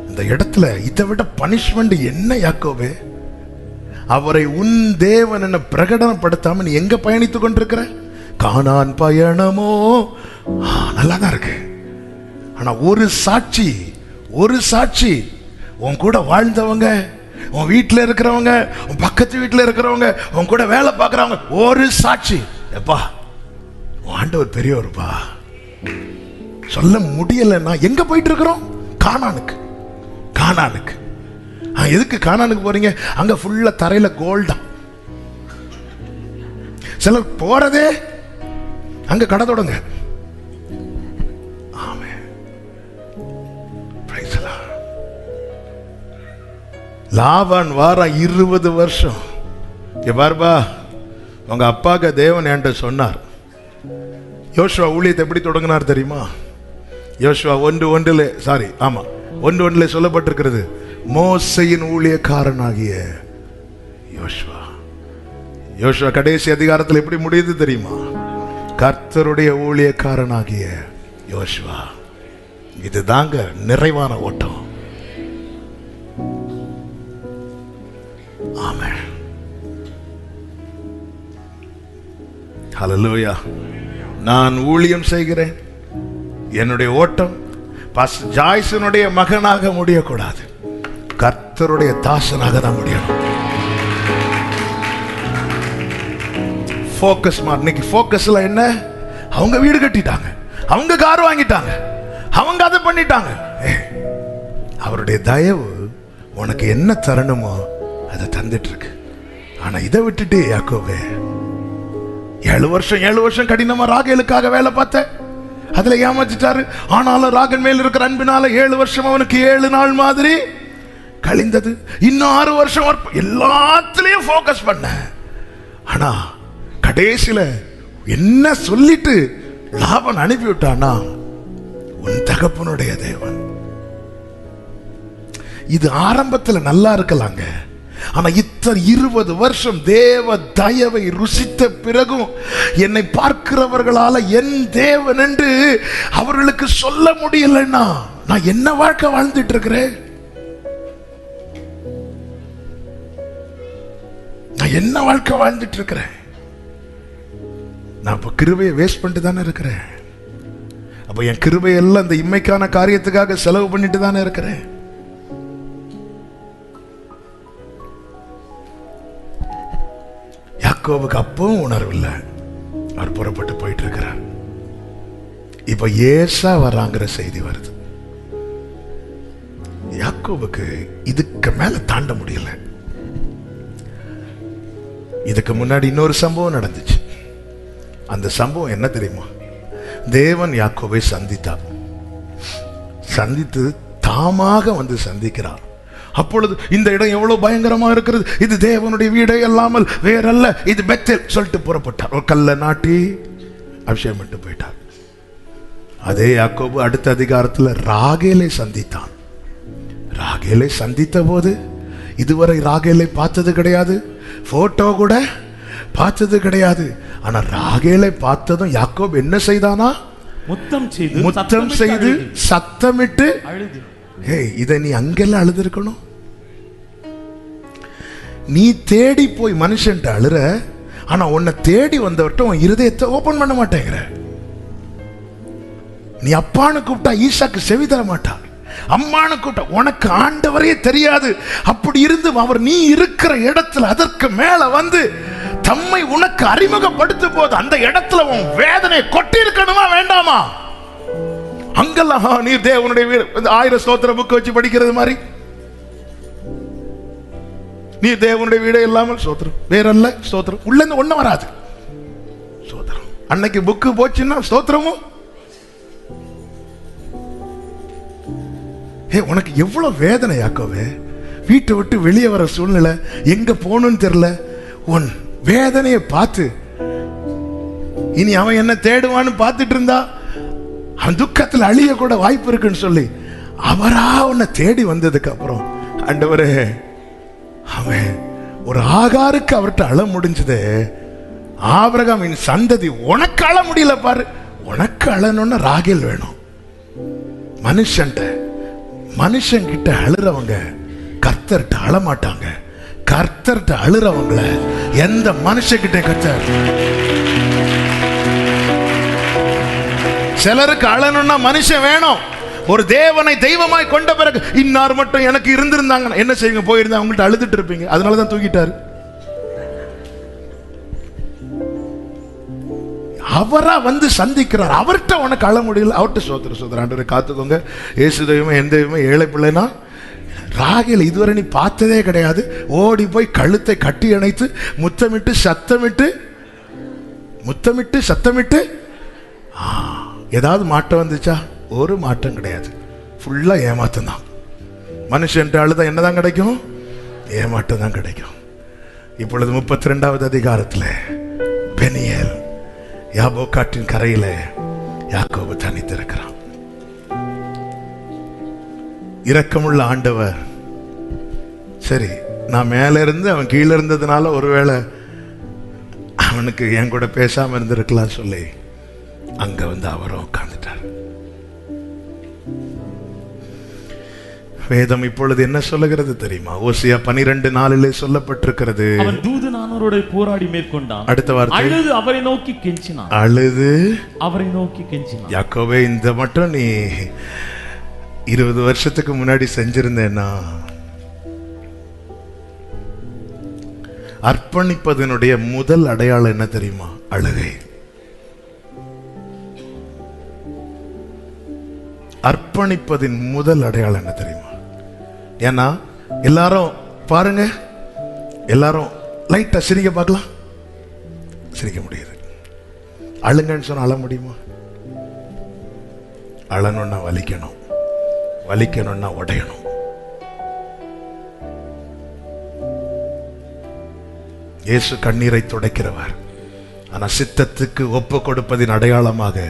இந்த இடத்துல இதை விட பனிஷ்மெண்ட் என்ன யாக்கோபே? அவரை உன் தேவன் என்ன பிரகடனப்படுத்தாம நீ எங்க பயணித்துக் கொண்டிருக்கிற? கானான் பயணமோ நல்லாதான் இருக்கு. ஆனா ஒரு சாட்சி உன் கூட வாழ்ந்தவங்க, உன் வீட்டில் இருக்கிறவங்க, உன் பக்கத்து வீட்டில் இருக்கிறவங்க, உன் கூட வேலை பார்க்குறவங்க, ஒரு சாட்சி, எப்பா உன் ஆண்டவர் பெரியவர்ப்பா சொல்ல முடியலன்னா எங்க போயிட்டு இருக்கிறோம்? கானானுக்கு. எதுக்கு கானானுக்கு போறீங்க? அங்க ஃபுல்லா தரையில கோல்டா. சிலர் போறதே அங்க கடை தொடங்க. லாபான் வாரம் 20 வருஷம். பாருபா, உங்க அப்பாக்கு தேவன் என்கிட்ட சொன்னார். யோசுவா ஊழியத்தை எப்படி தொடங்கினார் தெரியுமா? யோசுவா 1:1 சொல்லப்பட்டிருக்கிறது, மோசையின் ஊழியக்காரனாகிய யோசுவா கடைசி அதிகாரத்தில் எப்படி முடியுது தெரியுமா? கர்த்தருடைய ஊழியக்காரனாகிய யோசுவா. இதுதாங்க நிறைவான ஓட்டம். ஆமென். ஹல்லேலூயா. நான் ஊழியம் செய்கிறேன். என்னுடைய ஓட்டம் பாஸ்டர் ஜாய்சனுடைய மகனாக முடியக்கூடாது, கர்த்தருடைய தாசனாக தான் முடியணும். ஃபோக்கஸ் இன்னைக்கு ஃபோக்கஸ்ல என்ன? அவங்க வீடு கட்டிட்டாங்க, அவங்க கார் வாங்கிட்டாங்க, அவங்க அதை பண்ணிட்டாங்க. அவருடைய தயவு உனக்கு என்ன தரணுமோ அதை தந்துட்டு இருக்கு. ஆனா இதை விட்டுட்டு யாக்கோபே 7 வருஷம் கடினமா ராகேலுக்காக வேலை பார்த்த, அதுல ஏமாத்திட்டாரு. ஆனாலும் ராகன் மேல் இருக்கிற அன்பினால 7 வருஷம் அவனுக்கு 7 நாள் மாதிரி கழிந்தது. இன்னும் 6 வருஷம் எல்லாத்திலையும் போக்கஸ் பண்ண. ஆனா கடைசியில என்ன சொல்லிட்டு லாபன் அனுப்பி விட்டானா, உன் தகப்பனுடைய தேவன். இது ஆரம்பத்தில் நல்லா இருக்கலாங்க, ஆனா இத்தனை 20 வருஷம் தேவ தயவை ருசித்த பிறகும் என்னை பார்க்கிறவர்களால என் தேவன் என்று அவர்களுக்கு சொல்ல முடியலன்னா நான் என்ன வாழ்க்கை வாழ்ந்துட்டு இருக்கிறேன்? நான் என்ன வாழ்க்கை வாழ்ந்துட்டு இருக்கிறேன்? நான் இப்ப கிருபையை வேஸ்ட் பண்ணிட்டு தானே இருக்கிறேன். அப்ப என் கிருபையெல்லாம் இந்த இம்மைக்கான காரியத்துக்காக செலவு பண்ணிட்டு தானே இருக்கிறேன். யாக்கோபுக்கு அப்பவும் உணர்வில்லை, அவர் புறப்பட்டு போயிட்டு இருக்கிறார். இப்ப ஏசா வராங்கிற செய்தி வருது. யாக்கோபுக்கு இதுக்கு மேல தாண்ட முடியல. இதுக்கு முன்னாடி இன்னொரு சம்பவம் நடந்துச்சு. அந்த சம்பவம் என்ன தெரியுமா? தேவன் யாக்கோபை சந்தித்தார். சந்தித்து தாமாக வந்து சந்திக்கிறார். அப்பொழுது இந்த இடம் எவ்வளவு பயங்கரமா இருக்கிறது, இது தேவனுடைய வீடே அல்லாமல் வேறல்ல, இது பெத்தேல் சொல்லிட்டு புறப்பட்டார். ஒரு கல்ல நாட்டி அபிஷேகம் பண்ணிட்டு போயிட்டார். அதே யாக்கோபு அடுத்த அதிகாரத்தில் ராகேலை சந்தித்தான். ராகேலை சந்தித்த போது இதுவரை ராகேலை பார்த்தது கிடையாது, போட்டோ கூட பார்த்தது கிடையாது. ஆனா ராகேலை பார்த்ததும் யாக்கோபு என்ன செய்தானா? முத்தம் செய்து சத்தமிட்டு அழுது. இதை நீ அங்கெல்லாம் அழுது இருக்கணும். நீ தேடி போய் மனுஷன்ட்ட அழுற, ஆனா உன்னை தேடி வந்தவர்கிட்ட உன் இருதயத்தை ஓபன் பண்ண மாட்டேங்கிற. நீ அப்பான்னு கூப்பிட்டா ஈசாக்கு செவி தர மாட்டார், அம்மானு கூப்பிட்டா உனக்கு ஆண்டவரே தெரியாது. அப்படி இருந்து அவர் நீ இருக்கிற இடத்துல அதற்கு மேல வந்து தம்மை உனக்கு அறிமுகப்படுத்தும் போது அந்த இடத்துல உன் வேதனை கொட்டி இருக்கணுமா வேண்டாமா? அங்கெல்லாம் நீ தேவனுடைய வீடு 1000 ஸ்தோத்திர புக் வச்சு படிக்கிறது மாதிரி, நீ தேவனுடைய வீடு இல்லாமல் ஸ்தோத்திரம் வேறல்ல, ஸ்தோத்திரம் உள்ள இருந்து ஒண்ணு வராது. ஸ்தோத்திரம் அன்னைக்கு புக்கு போச்சுன்னா ஸ்தோத்திரமும். உனக்கு எவ்வளவு வேதனை யாக்கோவே, வீட்டை விட்டு வெளியே வர சூழ்நிலை, எங்க போகணும்னு தெரியல. உன் வேதனையை பார்த்து இனி அவன் என்ன தேடுவான்னு பார்த்துட்டு இருந்தா அவன் துக்கத்தில் அழிய கூட வாய்ப்பு இருக்குன்னு சொல்லி அவரா உன்னை தேடி வந்ததுக்கு அப்புறம் ஆண்டவரே, அவன் ஒரு ஆகாருக்கு அவர்கிட்ட அழ முடிஞ்சது. ஆபிரகாமின் சந்ததி உனக்கு அழ முடியல பாரு. உனக்கு அழணும்னா ராகேல் வேணும். மனுஷங்கிட்ட அழுறவங்க கர்த்தர்கிட்ட அழ மாட்டாங்க. கர்த்தர்கிட்ட அழுறவங்கள எந்த மனுஷங்கிட்ட கர்த்தர். சிலருக்கு அழணும்னா மனுஷன் வேணும். ஒரு தேவனை தெய்வமாய் கொண்ட பிறகு இன்னார் மட்டும் எனக்கு இருந்திருந்தாங்க என்ன செய்யுங்க, போயிருந்தா அவங்கள்ட்ட அழுதுட்டு இருப்பீங்க. அதனாலதான் தூக்கிட்டாரு. அவரா வந்து சந்திக்கிறார். அவர்கிட்ட உனக்கு அழ முடியல, அவர்கிட்ட சோதர ஆண்டவரை காத்துக்கோங்க. இயேசு தெய்வமே எந்த தெய்வமே ஏழை பிள்ளைனா ராகேல் இதுவரை நீ பார்த்ததே கிடையாது. ஓடி போய் கழுத்தை கட்டி அணைத்து முத்தமிட்டு சத்தமிட்டு ஏதாவது மாற்றம் வந்துச்சா? ஒரு மாற்றம் கிடையாது. ஃபுல்லா ஏமாற்றம் தான். மனுஷன் அழுதா என்னதான் கிடைக்கும்? ஏமாற்றம் தான் கிடைக்கும். இப்பொழுது 32வது அதிகாரத்தில் பெனியேல் யாபோக்காட்டின் கரையில யாக்கோபு தனித்திருக்கிறான். இரக்கமுள்ள ஆண்டவர், சரி நான் மேல இருந்து அவன் கீழே இருந்ததுனால ஒருவேளை அவனுக்கு என் கூட பேசாம இருந்திருக்கலாம் சொல்லி அங்க வந்து அவரும் உட்கார்ந்துட்டார். வேதம் இப்பொழுது என்ன சொல்லுகிறது தெரியுமா? ஓசியா 12:4 சொல்லப்பட்டிருக்கிறது, அவன் தூதனானவரோட போராடி மேற்கொண்டான். அடுத்த வார்த்தை, அழுது அவரை நோக்கி கெஞ்சினான். அழுது அவரை நோக்கி கெஞ்சினான். யாக்கோபே, இந்த மட்டும் நீ 20 வருஷத்துக்கு முன்னாடி செஞ்சிருந்தேன்னா, அர்ப்பணிப்பதனுடைய முதல் அடையாளம் என்ன தெரியுமா? அழுகை. அர்ப்பணிப்பதின் முதல் அடையாளம் என்ன தெரியுமா? ஏன்னா எல்லாரும் பாருங்க, எல்லாரும் லைட்டா சிரிக்க பார்க்கலாம், சிரிக்க முடியுது. அழுங்கன்னு சொன்னா அழ முடியுமா? அழணும்னா வலிக்கணும், வலிக்கணும்னா உடையணும். இயேசு கண்ணீரை துடைக்கிறவர். ஆனா சித்தத்துக்கு ஒப்பு கொடுப்பதின் அடையாளமாக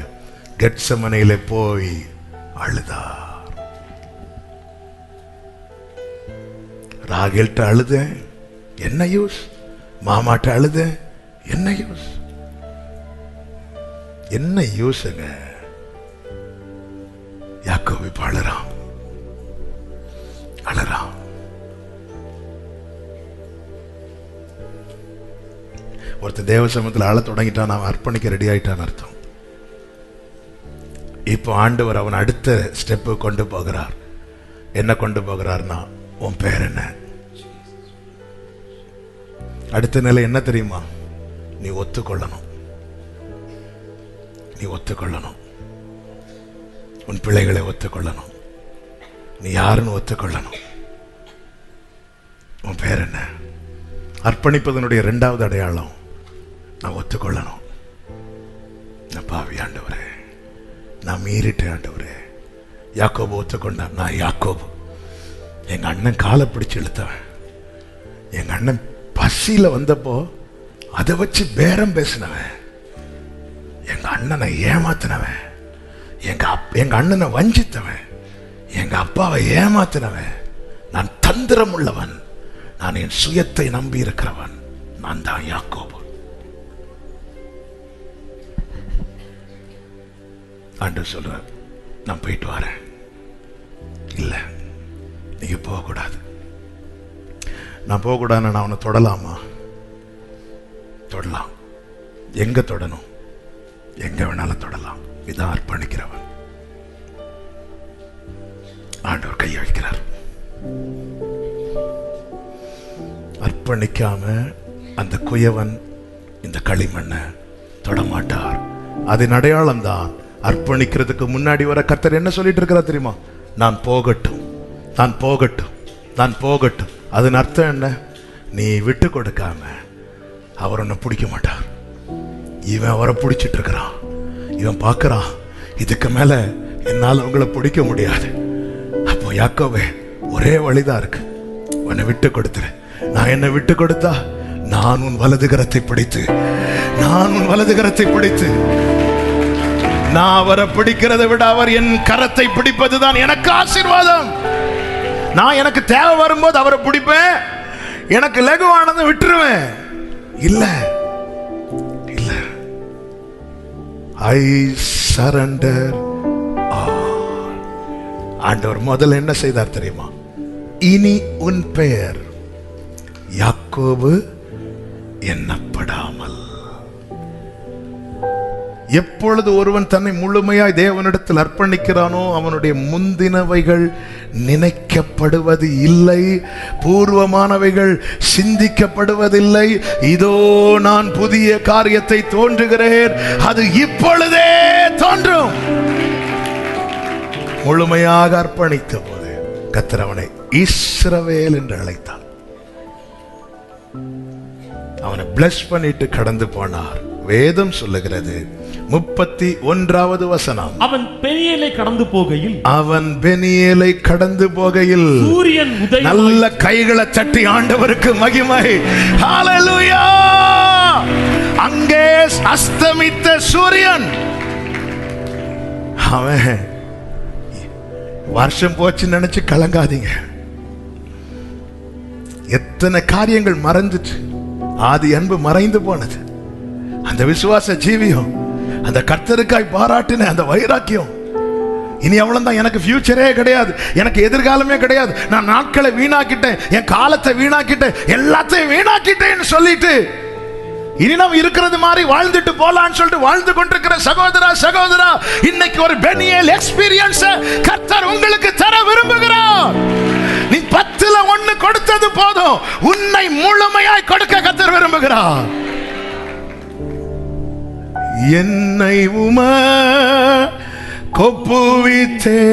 கெத்செமனேயிலே போய் அழுதார். ராகேல்ட்ட அழுத, என்ன யூஸ்? மாமாட்ட அழுத, என்ன யூஸ்? என்ன யூஸுங்க? யாக்கோபு இப்ப அழுறான், அழுறான். ஒருத்தர் தேவ சமூகத்தில் அழ தொடங்கிட்டான், அவன் அர்ப்பணிக்க ரெடி ஆயிட்டான்னு அர்த்தம். இப்போ ஆண்டவர் அவன் அடுத்த ஸ்டெப்பு கொண்டு போகிறார். என்ன கொண்டு போகிறார்னா, உன் பேர் என்ன? அடுத்த நிலை என்ன தெரியுமா? நீ ஒத்துக்கொள்ளணும், நீ ஒத்துக்கொள்ளணும், உன் பிள்ளைகளை ஒத்துக்கொள்ளணும், நீ யாருன்னு ஒத்துக்கொள்ளணும். உன் பேர் என்ன? அர்ப்பணிப்பதனுடைய 2வது அடையாளம், நான் ஒத்துக்கொள்ளணும். நான் பாவி ஆண்டவரே, நான் மீறிட்டேன் ஆண்டவரே. யாக்கோபு ஒத்துக்கொண்டான், நான் யாக்கோபு. எங்க அண்ணன் காலை பிடிச்சு இழுத்தவன், எங்க அண்ணன் பசியில வந்தப்போ அதை வச்சு பேரம் பேசினவன், எங்க அண்ணனை ஏமாத்தினவன், எங்க அண்ணனை வஞ்சித்தவன், எங்க அப்பாவை ஏமாத்தினவன். நான் தந்திரம் உள்ளவன், நான் என் சுயத்தை நம்பி இருக்கிறவன். நான் தான் யாக்கோபு. ஆண்டவர் சொல்றார், நான் போயிட்டு வரேன். இல்ல, நீங்க போகக்கூடாது. நான் போகக்கூடாது. நான் அவனை தொடலாமா? தொடலாம். எங்க தொடணும்? எங்க வேணாலும் தொடலாம். இதான் அர்ப்பணிக்கிறவன். ஆண்டவர் கையை வைக்கிறார். அர்ப்பணிக்காம அந்த குயவன் இந்த களிமண்ணை தொடமாட்டார். அதன் அடையாளம் தான். அர்ப்பணிக்கிறதுக்கு முன்னாடி வர கர்த்தர் என்ன சொல்லிட்டு இருக்கிறார் தெரியுமா? நான் போகட்டும், நான் போகட்டும், நான் போகட்டும். அதன் அர்த்தம் என்ன? நீ விட்டு கொடுக்காம அவர் உன்னை பிடிக்க மாட்டார். இவன் அவரை பிடிச்சிட்டு இருக்கிறான். இவன் பார்க்கறான், இதுக்கு மேல என்னால் உங்களை பிடிக்க முடியாது. அப்போ யாக்கோபே, ஒரே வழிதான் இருக்கு, உன்னை விட்டு கொடுத்துரு. நான் என்ன விட்டு கொடுத்தா, நான் உன் வலது கரத்தை பிடித்து, நான் உன் வலது கரத்தை பிடித்து, நான் அவரை பிடிக்கிறதை விட அவர் என் கரத்தை பிடிப்பதுதான் எனக்கு ஆசீர்வாதம். நான் எனக்கு தேவை வரும்போது அவரை பிடிப்பேன், எனக்கு லகுவானதை விட்டுருவேன். இல்ல இல்ல, ஐ சரண்டர். ஆண்டவர் முதல்ல என்ன செய்தார் தெரியுமா? இனி உன் பெயர் யாக்கோபு எண்ணப்படாமல். எப்பொழுது ஒருவன் தன்னை முழுமையாய் தேவனிடத்தில் அர்ப்பணிக்கிறானோ அவனுடைய முந்தினவைகள் நினைக்கப்படுவது இல்லை, பூர்வமானவைகள் சிந்திக்கப்படுவதில்லை. இதோ நான் புதிய காரியத்தை தோன்றுகிறேன், அது இப்பொழுதே தோன்றும். முழுமையாக அர்ப்பணித்த போது கர்த்தர் அவனை இஸ்ரவேல் என்று அழைத்தார். அவனை பிளஸ் பண்ணிட்டு கடந்து போனார். வேதம் சொல்லுகிறது 31வது வசனம், அவன் பெனியேலை கடந்து போகையில், அவன் பெனியேலை கடந்து போகையில் சூரியன் உதயம். நல்ல கைகளை தட்டி ஆண்டவருக்கு மகிமை. ஹalleluya! அங்கே அஸ்தமித்த சூரியன். அவன் வருஷம் போச்சு நினைச்சு கலங்காதீங்க. எத்தனை காரியங்கள் மறைஞ்சிட்டு, ஆதி அன்பு மறைந்து போனது. அந்த விசுவாச ஜீவியம், அந்த கர்த்தருக்காய் பாராட்டின அந்த வைராக்கியம் இனி அவ்வளவுதான், எனக்கு ஃபியூச்சரே கிடையாது, எனக்கு எதிர்காலமே கிடையாது, நான் நாட்களை வீணாக்கிட்டேன், என் காலத்தை வீணாக்கிட்டேன், எல்லாத்தையும் வீணாக்கிட்டேன்னு சொல்லிட்டு இனி நாம் இருக்கிறது மாதிரி வாழ்ந்துட்டு போலான்னு சொல்லிட்டு வாழ்ந்து கொண்டிருக்கிற சகோதரா சகோதரா, இன்னைக்கு ஒரு பெனியேல் எக்ஸ்பீரியன்ஸ் கர்த்தர் உங்களுக்கு தர விரும்புகிறார். நீ 10ல் 1 கொடுத்தது போதும், உன்னை முழுமையாய் கொடுக்க கர்த்தர் விரும்புகிறார். என்னை கொப்புவித்தே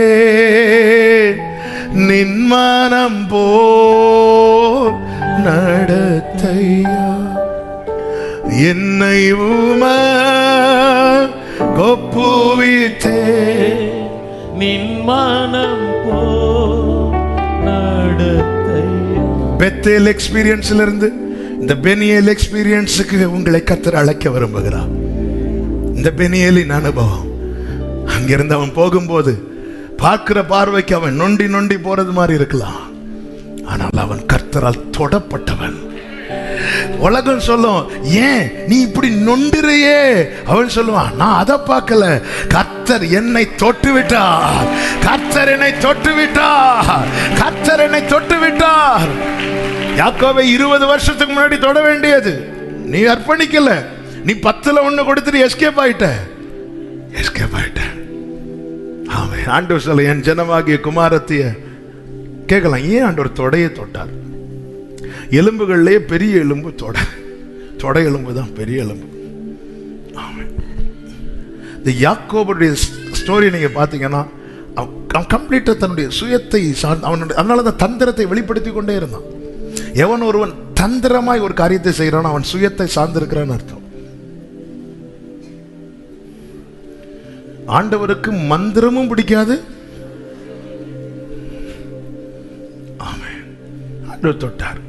நின் மனம் போல் நடத்தையா, என்னை கொப்புவித்தே நின் மனம் போல் நடத்தையா. பெத்தேல் எக்ஸ்பீரியன்ஸ்ல இருந்து இந்த பெனியேல் எக்ஸ்பீரியன்ஸுக்கு உங்களை கர்த்தர் அழைக்க விரும்புகிறார். இந்த பெனியேலின் அனுபவம், அங்கிருந்து அவன் போகும்போது பார்க்கிற பார்வைக்கு அவன் நொண்டி நொண்டி போறது மாதிரி இருக்கலாம், ஆனால் அவன் கர்த்தரால் தொடப்பட்டவன். உலகம் சொல்லும், ஏன் நீ இப்படி நொண்டுறையே? அவன் சொல்லுவான், நான் அதை பார்க்கல, கர்த்தர் என்னை தொட்டு விட்டார், கர்த்தர் என்னை தொட்டு விட்டார், கர்த்தர் என்னை தொட்டு விட்டார். யாக்கோபை 20 வருஷத்துக்கு முன்னாடி தொட வேண்டியது, நீ அர்ப்பணிக்கல, நீ 10ல் 1 கொடுத்துட்டு எஸ்கேப் ஆயிட்ட. ஆமே, ஆண்டவர் சொல்ல, என் ஜனமாகிய குமாரத்திய கேட்கலாம், ஏன் ஆண்டவர் தொடையை தொட்டார்? எலும்புகள்லயே பெரிய எலும்பு தொடை எலும்பு தான் பெரிய எலும்பு. இந்த யாக்கோபுடைய ஸ்டோரி நீங்க பாத்தீங்கன்னா, அவன் கம்ப்ளீட்டா தன்னுடைய சுயத்தை அவனுடைய, அதனாலதான் தந்திரத்தை வெளிப்படுத்தி கொண்டே இருந்தான். எவன் ஒருவன் தந்திரமாய் ஒரு காரியத்தை செய்யறான், அவன் சுயத்தை சார்ந்திருக்கிறான்னு அர்த்தம். ஆண்டவருக்கு மந்திரமும் பிடிக்காது. ஆமென். ஆண்டவர் தொட்டார்.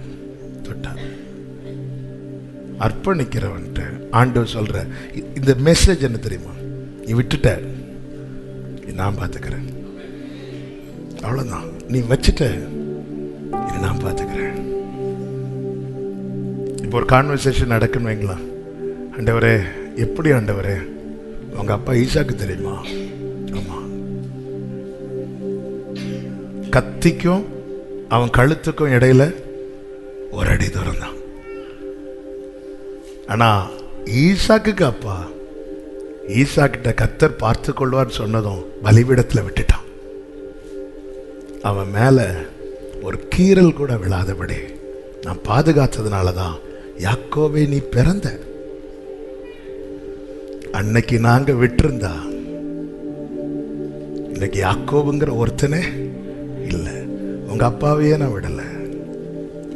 அர்ப்பணிக்கிறவன்ட்டு ஆண்டவர் சொல்ற இந்த மெசேஜ் என்ன தெரியுமா? நீ விட்டுட்ட, நான் பார்த்துக்கிறேன், அவ்வளவுதான். நீ வச்சுட்ட, நான் பார்த்துக்கிறேன். இப்போ ஒரு கான்வர்சேஷன் நடக்குன்னு வைங்களா, ஆண்டவரே எப்படி ஆண்டவரே, உங்க அப்பா ஈசாக்கு தெரியுமா? ஆமா. கத்திக்கும் அவன் கழுத்துக்கும் இடையில 1 அடி தூரம் தான். ஆனா ஈசாக்குக்கு அப்பா, ஈசாக்கிட்ட கர்த்தர் பார்த்து கொள்வார் சொன்னதும் பலிபீடத்துல விட்டுட்டான். அவன் மேல ஒரு கீறல் கூட விழாதபடி நான் பாதுகாத்ததுனாலதான் யாக்கோபே நீ பிறந்த. அன்னைக்கு நாங்க விட்டிருந்தா இன்னைக்கு யாக்கோபுங்கிற ஒருத்தனே இல்ல. உங்க அப்பாவையே நான் விடல,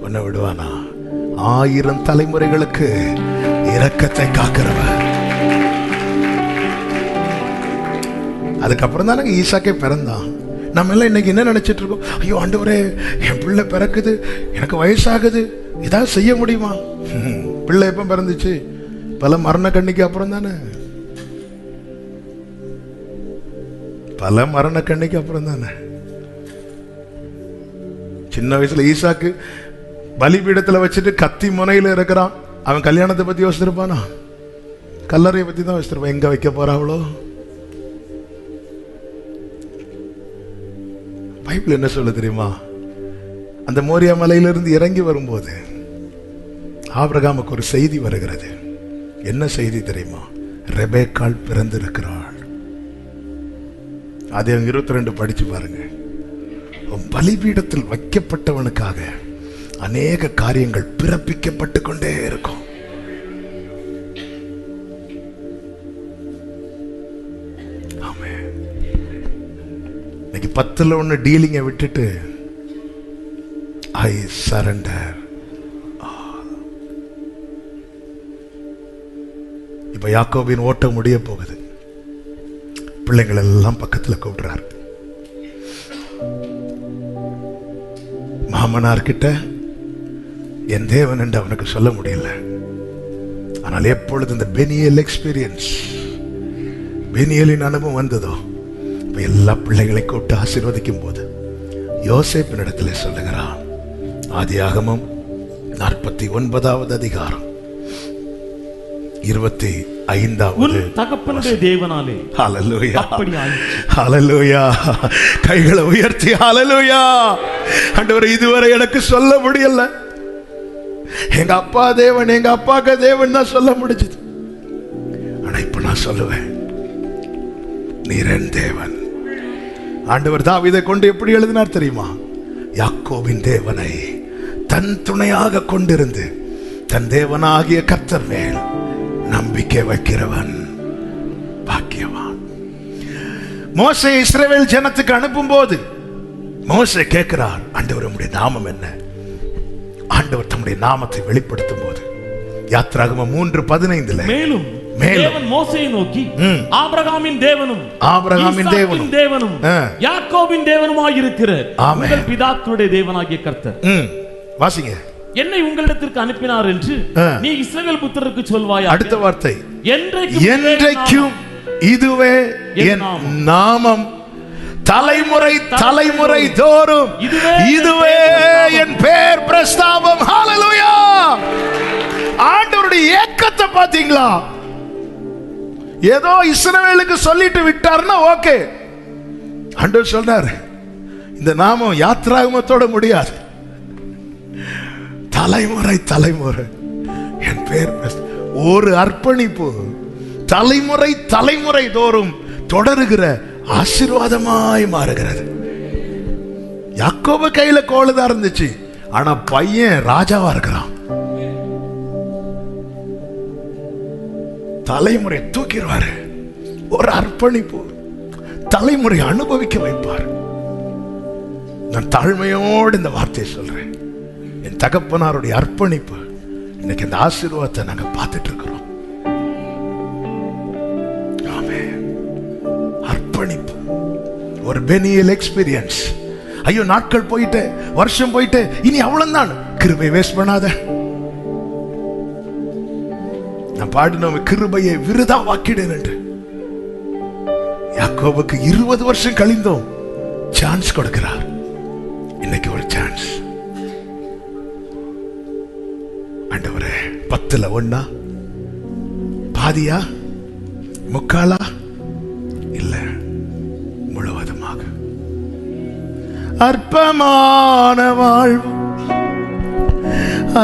உன்னை விடுவானா? 1000 தலைமுறைகளுக்கு இரக்கத்தை காக்கிறவன். அதுக்கப்புறம் தானே ஈசாக்கே பிறந்தான். நம்ம எல்லாம் இன்னைக்கு என்ன நினைச்சிட்டு இருக்கோம்? ஐயோ ஆண்டவரே, என் பிள்ளை பிறக்குது, எனக்கு வயசாகுது, இதான் செய்ய முடியுமா? பிள்ளை எப்ப பிறந்துச்சு? பல மரண கண்ணிக்கு அப்புறம் தானே, பல மரண கண்ணிக்கு அப்புறம் தானே. சின்ன வயசுல ஈசாக்கு பலிபீடத்துல வச்சுட்டு கத்தி முனையில இருக்கிறான். அவன் கல்யாணத்தை பத்தி யோசிச்சிருப்பானா? கல்லறையை பத்தி தான் யோசிச்சிருப்பான். எங்க வைக்க போறாவளோ? பைபிள் என்ன சொல்ல தெரியுமா? அந்த மோரியா மலையிலிருந்து இறங்கி வரும்போது ஆபிரகாமுக்கு ஒரு செய்தி வருகிறது. என்ன செய்தி தெரியுமா? ரெபேக்காள் பிறந்திருக்கிறாள். அதை 22 படிச்சு பாருங்க. பலிபீடத்தில் வைக்கப்பட்டவனுக்காக அநேக காரியங்கள் பிறப்பிக்கப்பட்டு கொண்டே இருக்கும். இன்னைக்கு 10ல் 1 டீலிங்க விட்டுட்டு ஐ சரண்டர். இப்ப யாக்கோபின் ஓட்டம் முடிய போகுது. பிள்ளைங்கள் எல்லாம் பக்கத்துல கூப்பிடுறாரு. மாமனார் கிட்ட என் தேவன் என்று அவனுக்கு சொல்ல முடியல. ஆனால் எப்பொழுது இந்த பெனியேல் எக்ஸ்பீரியன்ஸ், பெனியேலின் அனுபவம் வந்ததோ, எல்லா பிள்ளைகளை கூப்பிட்டு ஆசீர்வதிக்கும் போது யோசேப்பின் இடத்துல சொல்லுகிறான். ஆதியாகமம் 49வது அதிகாரம் 26 ஐந்தாவது உன் தகப்பனுடைய தேவனாலே ஹல்லேலூயா அப்படி ஆயிற்று. ஹல்லேலூயா. கைகளை உயர்த்தி ஹல்லேலூயா. ஆண்டவரே, இதுவரை எனக்கு சொல்ல முடியல. எங்க அப்பா தேவன், எங்க அப்பாக்கு தேவன் தான் சொல்ல முடிஞ்சது. ஆனா இப்ப நான் சொல்லுவேன், நீர் என் தேவன். ஆண்டவர் தாவீதை கொண்டு எப்படி எழுதினார் தெரியுமா? யாக்கோபின் தேவனை தன் துணையாக கொண்டிருந்து தன் தேவனாகிய கர்த்தர் மேல் நம்பிக்கை வைக்கிறவன் பாக்கியவான். மோசே இஸ்ரவேல் ஜனத்துக்கு அனுப்பும் போது மோசே கேட்கிறார், ஆண்டவர் உம்முடைய நாமம் என்ன? ஆண்டவர் தம்முடைய நாமத்தை வெளிப்படுத்தும் போது யாத்ராகமம் 3:15 மேலும் தேவன் மோசேயை நோக்கி, ஆபிரகாமின் தேவனும் ஈசாக்கின் தேவனும் யாக்கோபின் தேவனுமாயிருக்கிற உங்கள் பிதாக்களுடைய தேவனாகிய கர்த்தர் வாசிங்க, என்னை உங்களிடத்திற்கு அனுப்பினார் என்று நீ இஸ்ரவேல் புத்திரருக்கு சொல்வாயா. அடுத்த வார்த்தை, என்றைக்கும் இதுவே என் நாமம், தலைமுறை தலைமுறை தோறும் இதுவே என் பேர் பிரஸ்தாபம். ஹல்லேலூயா. ஆண்டவருடைய ஏக்கத்தை பாத்தீங்களா? ஏதோ இஸ்ரவேலுக்கு சொல்லிட்டு விட்டார்னா ஓகே. ஆண்டவர் சொல்றார், இந்த நாமம் யாத்ராகமத்தோட முடியாது, தலைமுறை தலைமுறை என் பேர். ஒரு அர்ப்பணிப்பு தலைமுறை தலைமுறை தோறும் தொடருகிற ஆசீர்வாதமாய் மாறுகிறது. யாக்கோபு கையில கோலுதான் இருந்துச்சு, ஆனா பையன் ராஜாவா இருக்கிறான். தலைமுறை தூக்கிடுவாரு. ஒரு அர்ப்பணிப்பு தலைமுறை அனுபவிக்க வைப்பார். நான் தாழ்மையோடு இந்த வார்த்தையை சொல்றேன், என் தகப்பனாருடைய அர்ப்பணிப்பு இன்னைக்கு இந்த ஆசீர்வாதத்தை நாங்க பார்த்துட்டு இருக்கிறோம். அர்ப்பணிப்பு ஒரு பெனியல் எக்ஸ்பீரியன்ஸ். ஐயோ, நாட்கள் போயிட்டு வருஷம் போயிட்டு இனி அவ்வளவுதான். கிருபை வேஸ்ட் பண்ணாத. நான் பாடினோம், கிருபையை விருதா வாக்கிடேன் என்று. யாக்கோபுக்கு 20 வருஷம் கழிந்தோம், சான்ஸ் கொடுக்கிறார். இன்னைக்கு ஒரு சான்ஸ். ஆண்டவரே, 10ல் 1 பாதியா முக்காலா இல்ல, முழுவதுமாக. அற்பமான வாழ்வு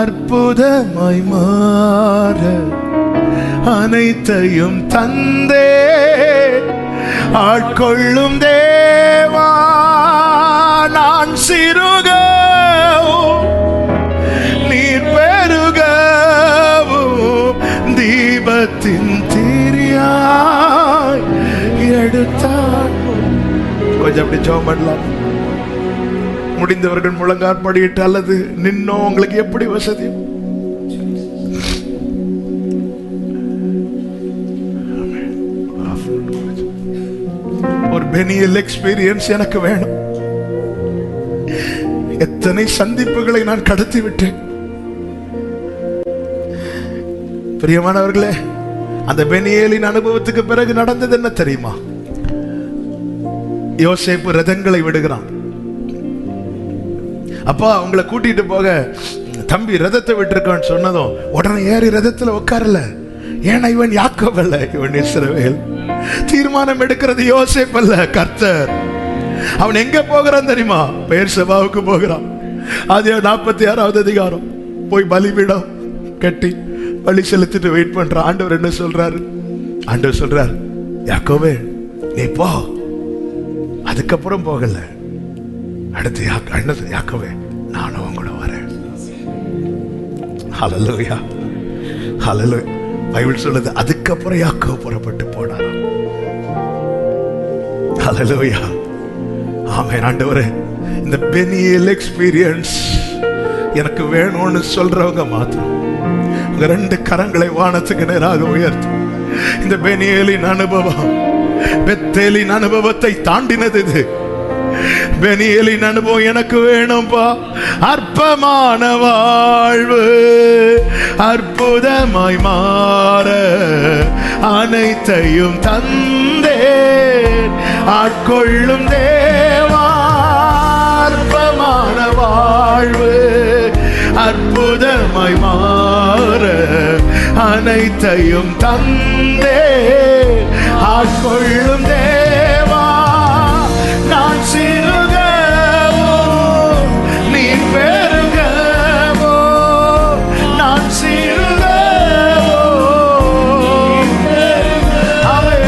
அற்புதமாய் மாற அனைத்தையும் தந்தே ஆட்கொள்ளும் தேவா. நான் சிறுகவும் நீர் பெருகவும் தீபத்தின் திரியாய் எடுத்தார். கொஞ்சம் அப்படி ஜெபம் பண்ணலாம். முடிந்தவர்கள் முழங்கால் படியிட்டு அல்லது நின்னோ, உங்களுக்கு எப்படி வசதி. ஒரு பெனியல் எக்ஸ்பீரியன்ஸ் எனக்கு வேணும். எத்தனை சந்திப்புகளை நான் கடத்தி விட்டேன். பிரியமானவர்களே, அந்த பெனியலின் அனுபவத்துக்கு பிறகு நடந்தது என்ன தெரியுமா? யோசேப்பு ரதங்களை விடுகிறான். அப்பா, உங்களை கூட்டிட்டு போக தம்பி ரதத்தை விட்டுருக்கான்னு சொன்னதும் உடனே ஏறி ரதத்துல உட்காரல. ஏன்னா இவன் யாக்கோபு அல்ல, இவன் இஸ்ரவேல். தீர்மானம் எடுக்கிறது யோசேப்பு அல்ல, கர்த்தர். அவன் எங்க போகிறான் தெரியுமா? பெயர்செபாவுக்கு போகிறான். அது 46வது அதிகாரம். போய் பலிபீடம் கட்டி பலி செலுத்திட்டு வெயிட் பண்றான். ஆண்டவர் என்ன சொல்றாரு? ஆண்டவர் சொல்றாரு, யாக்கோபே நீ போ. அதுக்கப்புறம் போகல. அடுத்து யாக்கோபே நானும் உங்களோட வரேன். ஹல்லேலூயா, ஹல்லேலூயா. பைபிள் சொல்லுது, அதுக்கப்புறம் யாக்கோபு புறப்பட்டு போனாராம். ஹல்லேலூயா, ஆமென். ஆண்டவரே, இந்த பெனியல் எக்ஸ்பீரியன்ஸ் எனக்கு வேணும்னு சொல்றவங்க மாத்திரம் உங்க 2 கரங்களை வானத்துக்கு நேராக உயர்த்து. இந்த பெனியலின் அனுபவம் பெத்தேலின் அனுபவத்தை தாண்டினது. இது பெனியலின் அனுபவம் எனக்கு வேணும்பா. அற்பமான வாழ்வு அற்புதமாய் மாற அனைத்தையும் தந்தே ஆட்கொள்ளும் தேவா. அற்பமான வாழ்வு அற்புதமாய் மாற அனைத்தையும் தந்தே ஆட்கொள்ளும் தேவா. நான் சிறுகவோ நீ பெருகவோ, நான் சிறுகவோ அவன்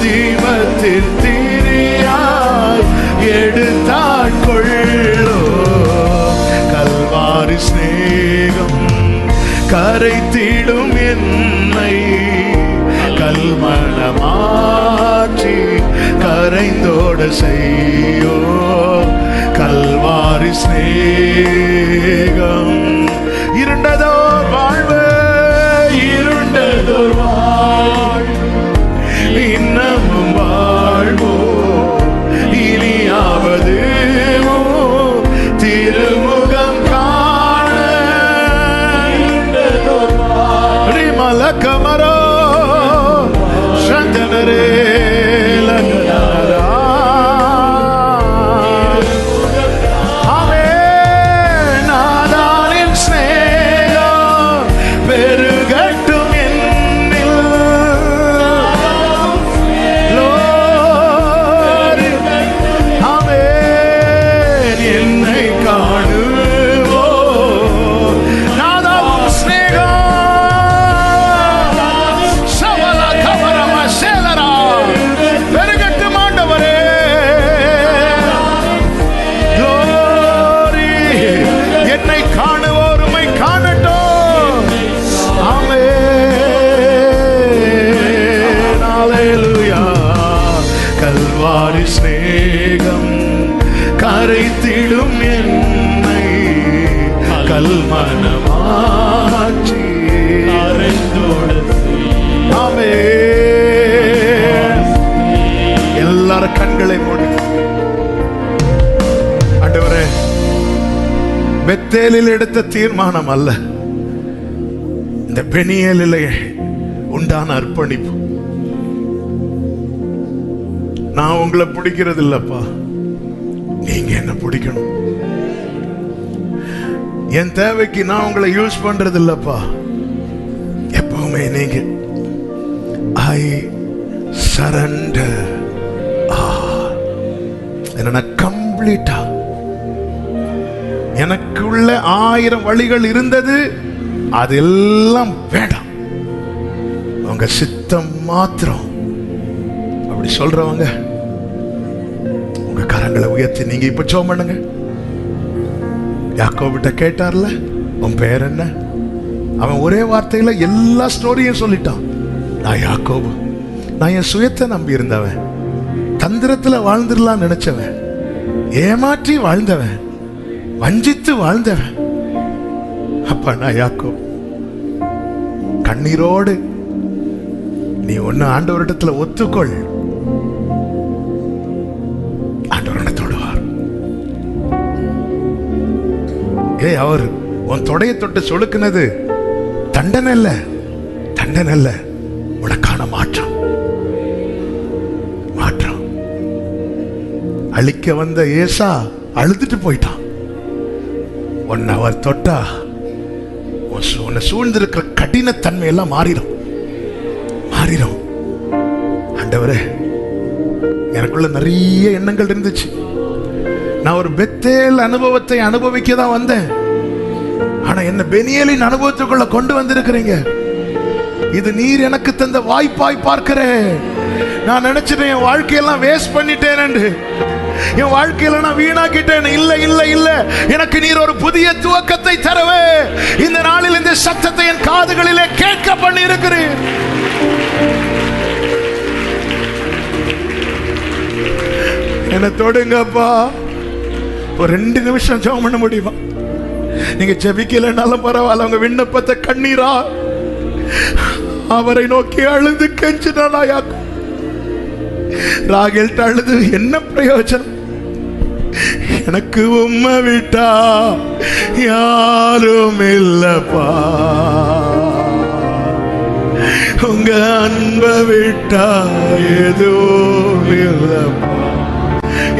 தீபத்தில் திரியாய் எடுத்தாட்கொள்ளோ. கல்வாரி சிநேகம் கரைத்திடும் என்னை, கல்மணமாற்றி கரைந்தோட செய்யோ. கல்வாரி சிநேகம் இருண்டதோர் வாழ்வு, இருண்டதோர் வாழ்வு இன்னமும் வாழ்வோ. இனியாவது திருமுகம் காண மலக்கமரோ சந்தனரே லகனாரா. ஆமென். நாதானின் ஸ்நேகம் பெருகட்டும் என்னில். லோரி. ஆமென். என்னை காணுவோ நாதாவும் ஸ்நேகம் பெருகட்டும் ஆண்டவரே. என்னை காணுவோர் உம்மை காணட்டும். ஆமென். அல்லேலூயா. கல்வாரி சிநேகம் கரைத்திடும் என்னை, கல்மணமாற்றி ஆமென். எல்லாரும் கண்களை மூடி. ஆண்டவரே, பெத்தேலில் எடுத்த தீர்மானம் அல்ல, இந்த பெனியேலிலே உண்டான அர்ப்பணிப்பு. நான் உங்களை பிடிக்கிறது இல்லப்பா, நீங்க என்ன பிடிக்கணும். என் தேவைக்கு நான் உங்களை யூஸ் பண்றது இல்லப்பா, எப்பவுமே நீங்க. ஐ சரண்டர். என்ன கம்ப்ளீட்டா, எனக்குள்ள 1000 வழிகள் இருந்தது, அதெல்லாம் வேண்டாம், உங்க சித்தம் மாத்திரம். அப்படி சொல்றவங்க உங்க கரங்களை உயர்த்தி நீங்க இப்ப ஜெபம் பண்ணுங்க. யாக்கோபிட்ட கேட்டார்ல, உன் பேர் என்ன? அவன் ஒரே வார்த்தையில எல்லா ஸ்டோரியும் சொல்லிட்டான். நான் யாக்கோபு, நான் என் சுயத்தை நம்பி இருந்தவன், தந்திரத்துல வாழ்ந்துடலாம் நினைச்சவன், ஏமாற்றி வாழ்ந்தவன், வஞ்சித்து வாழ்ந்தவன். அப்ப நான் யாக்கோபு. கண்ணீரோடு நீ ஒன்னு ஆண்டவரிடத்துல ஒத்துக்கொள், ஆண்டவர் தொடுவார். அவர் உன் தொடைய தொட்டு சொலுக்குனது தண்டனை இல்ல, தண்டனை இல்ல, உனக்கான மாற்றம். மாற்றம். அழிக்க வந்த ஏசா அழுதுட்டு போயிட்டான். உன்னை அவர் தொட்டா உன்னை சூழ்ந்திருக்கிற கடினத்தன்மை எல்லாம் மாறிடும், மாறிடும். ஆண்டவரே, எனக்குள்ள நிறைய எண்ணங்கள் இருந்துச்சு. நான் ஒரு பெத்தேல் அனுபவத்தை அனுபவிக்க தான் வந்தேன். ஆனா என்ன பெனியேலின் அனுபவத்துக்குள்ள கொண்டு வந்திருக்கிறீங்க. இது நீர் எனக்கு தந்த வாய்ப்பாய் பார்க்கிறேன். நான் நினைச்சிட்டேன் என் வாழ்க்கையெல்லாம் வேஸ்ட் பண்ணிட்டேன், என் வாழ்க்கையில நான் வீணாக்கிட்டேன். இல்ல இல்ல இல்ல, எனக்கு நீர் ஒரு புதிய துவக்கத்தை தரவே இந்த நாளில் இந்த சத்தத்தை என் காதுகளிலே கேட்க பண்ணி இருக்கிறேன். என்ன தொடுங்கப்பா. ஒரு 2 நிமிஷம் ஜெபம் பண்ண முடியுமா? நீங்க ஜெபிக்கலனாலும் பரவாயில்ல, உங்க விண்ணப்பத்தை கண்ணீரா அவரை நோக்கி அழுது கெஞ்சினா. ராகேல் அழுது என்ன பிரயோஜனம்? எனக்கு உம்மை விட்டா யாரும் இல்லப்பா, உங்க அன்பை விட்டா எதுவும் இல்லப்பா.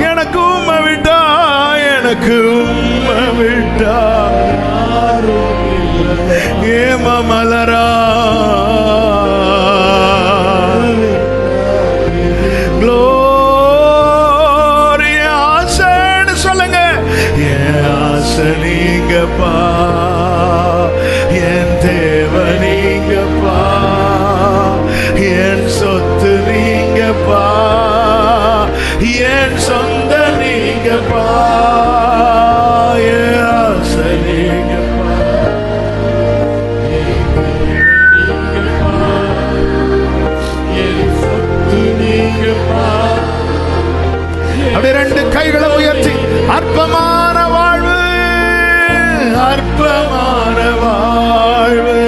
எனக்கு உம்மை விட்டா, எனக்கு உம்மை விட்டா யாரும் இல்லை, ஏம மலரா க்ளோரி ஆசைன்னு சொல்லுங்க. என் ஆசை நீங்கப்பா, என் தேவ நீங்கப்பா, என் சொத்து நீங்கப்பா, என் சொந்த நீங்கப்பா, என் ஆசை நீங்கப்பா, என் சொத்து நீங்கப்பா. அப்படி ரெண்டு கைகளை உயர்த்தி அற்பமான வாழ்வு, அற்பமான வாழ்வு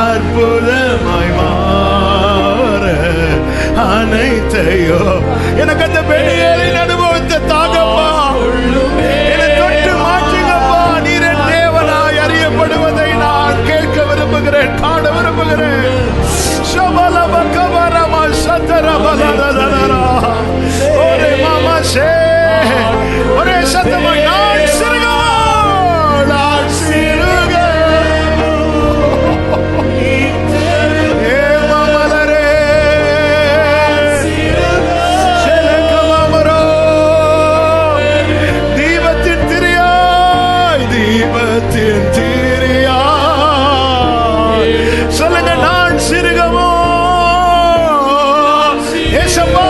அற்புதமாய் மாற அனைத்தையோ எனக்கு அந்த பெண்ணியலின் அனுபவத்தை தாங்கப்பா, என்னை தொட்டு மாற்றுங்கப்பா. நீர் என் தேவனாய் அறியப்படுவதை நான் கேட்க விரும்புகிறேன், காண விரும்புகிறேன். ஒரே மாமா சே ஒரே சத்தமாய் நான் சிறுக, நான் சிறுக. ஏ மாமலரே செலக்கமாமரோ, தீபத்தின் திரியாய், தீபத்தின் திரியாய். சொல்லுங்க, நான் சிறுகவோ ஏசப்பா,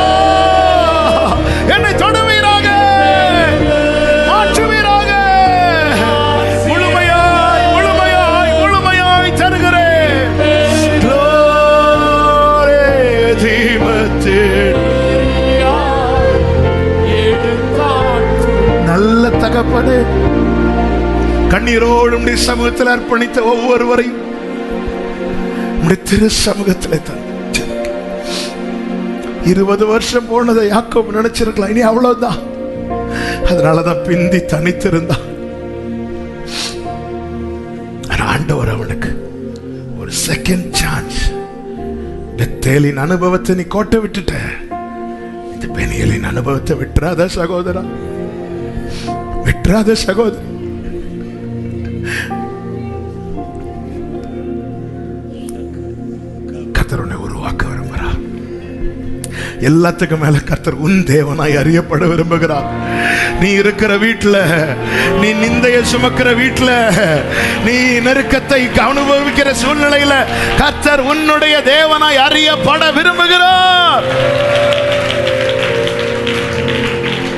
என்னை தொடுவீராக, மாற்றுவீராக. முழுமையாய் முழுமையாய் முழுமையாய் தருகிறேன். தீபத்தின் நல்ல தகப்பனே, கண்ணீரோடு உம்முடைய சமூகத்தில் அர்ப்பணித்த ஒவ்வொருவரையும் உம்முடைய திரு சமூகத்தில் தான். 20 வருஷம் போனதை யாக்கோபு நினைச்சிருக்கலாம், இனி அவ்வளவுதான். அதனாலதான் பிந்தி தனித்திருந்தான். ஆண்டவர் அவனுக்கு ஒரு செகண்ட் சான்ஸ். பெத்தேலின் அனுபவத்தை நீ கோட்டை விட்டுட்ட, இந்த பெனியலின் அனுபவத்தை விட்டுறாத சகோதரா, விட்டுறாத சகோதரி. கர்த்தர் உன்னை உருவாக்க விரும்புகிறார். எல்லாத்துக்கும் மேல கர்த்தர் உன் தேவனாய் அறியப்பட விரும்புகிறார். நீ இருக்கிற வீட்டுல, நீ நிந்தைய சுமக்கிற வீட்டுல, நீ நெருக்கத்தை அனுபவிக்கிற சூழ்நிலையில கர்த்தர் உன்னுடைய தேவனாய் அறியப்பட விரும்புகிறார்.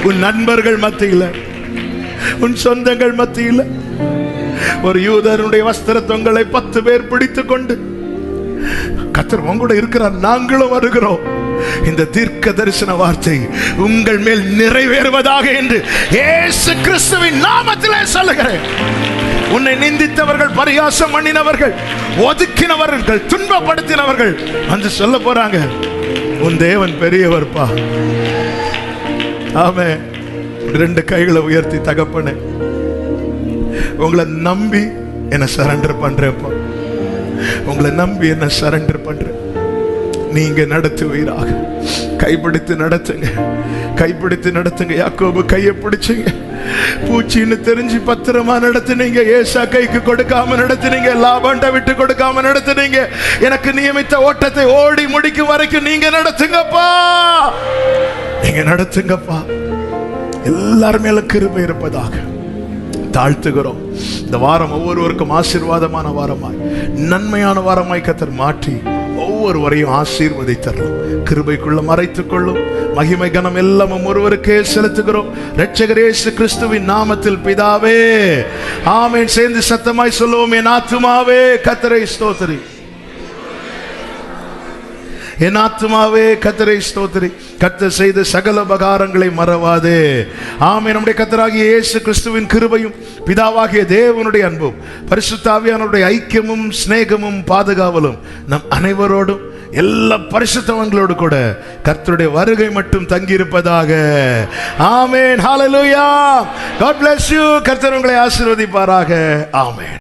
உன் நண்பர்கள் மத்தியில, உன் சொந்தங்கள் மத்தியில ஒரு யூதனுடைய வஸ்திர தொங்கலை 10 பேர் பிடித்துக் கொண்டு கர்த்தர் உங்களோட இருக்கிறார், நாங்களும் வருகிறோம், இந்த தீர்க்க தரிசன வார்த்தை உங்கள் மேல் நிறைவேறுவதாக என்று இயேசு கிறிஸ்துவின் நாமத்திலே சொல்லுகிறேன். உன்னை நிந்தித்தவர்கள், பரிகாசம் பண்ணினவர்கள், ஒதுக்கினவர்கள், துன்பப்படுத்தினவர்கள் வந்து சொல்ல போறாங்க, உன் தேவன் பெரியவர்ப்பா. ஆமென். 2 கைகளை உயர்த்தி, தகப்பனே உங்களை நம்பி என்ன சரண்டர் பண்றேன்ப்பா, உங்களை நம்பி என்ன சரண்டர் பண்றேன். நீங்க நடத்துவீராக. கைப்பிடித்து நடத்துங்க, கைப்பிடித்து நடத்துங்க. யாக்கோபு கையை பிடிச்சுங்க, பூச்சின்னு தெரிஞ்சு பத்திரமா நடத்துனீங்க. ஏசா கைக்கு கொடுக்காம நடத்துனீங்க, லாபாண்ட விட்டு கொடுக்காம நடத்துனீங்க. எனக்கு நியமித்த ஓட்டத்தை ஓடி முடிக்கும் வரைக்கும் நீங்க நடத்துங்கப்பா, நீங்க நடத்துங்கப்பா. எல்லார் மேல கிருபை இருப்பதாக தாழ்த்துகிறோம். இந்த வாரம் ஒவ்வொருவருக்கும் ஆசீர்வாதமான வாரமாய், நன்மையான வாரமாய் கர்த்தர் மாற்றி ஒவ்வொருவரையும் ஆசீர்வதித்தரலாம். கிருபைக்குள்ள மறைத்துக் கொள்ளும். மகிமை கனம் எல்லாமும் ஒருவருக்கே செலுத்துகிறோம், இரட்சகர் இயேசு கிறிஸ்துவின் நாமத்தில் பிதாவே, ஆமென். சேர்ந்து சத்தமாய் சொல்லுவோம், என் ஆத்துமாவே கர்த்தரை ஸ்தோத்திரி, என் ஆத்துமாவே கர்த்தரை ஸ்தோத்திரி, கர்த்தர் செய்த சகல உபகாரங்களை மறவாதே. ஆமென். நம்முடைய கர்த்தராகிய இயேசு கிறிஸ்துவின் கிருபையும், பிதாவாகிய தேவனுடைய அன்பும், பரிசுத்த ஆவியானவருடைய ஐக்கியமும் சிநேகமும் பாதுகாவலும் நம் அனைவரோடும், எல்லா பரிசுத்தவான்களோடு கூட கர்த்தருடைய வருகை மட்டும் தங்கியிருப்பதாக. ஆமென். ஹalleluya. God bless you. கர்த்தர் உங்களை ஆசீர்வதிப்பாராக. ஆமென்.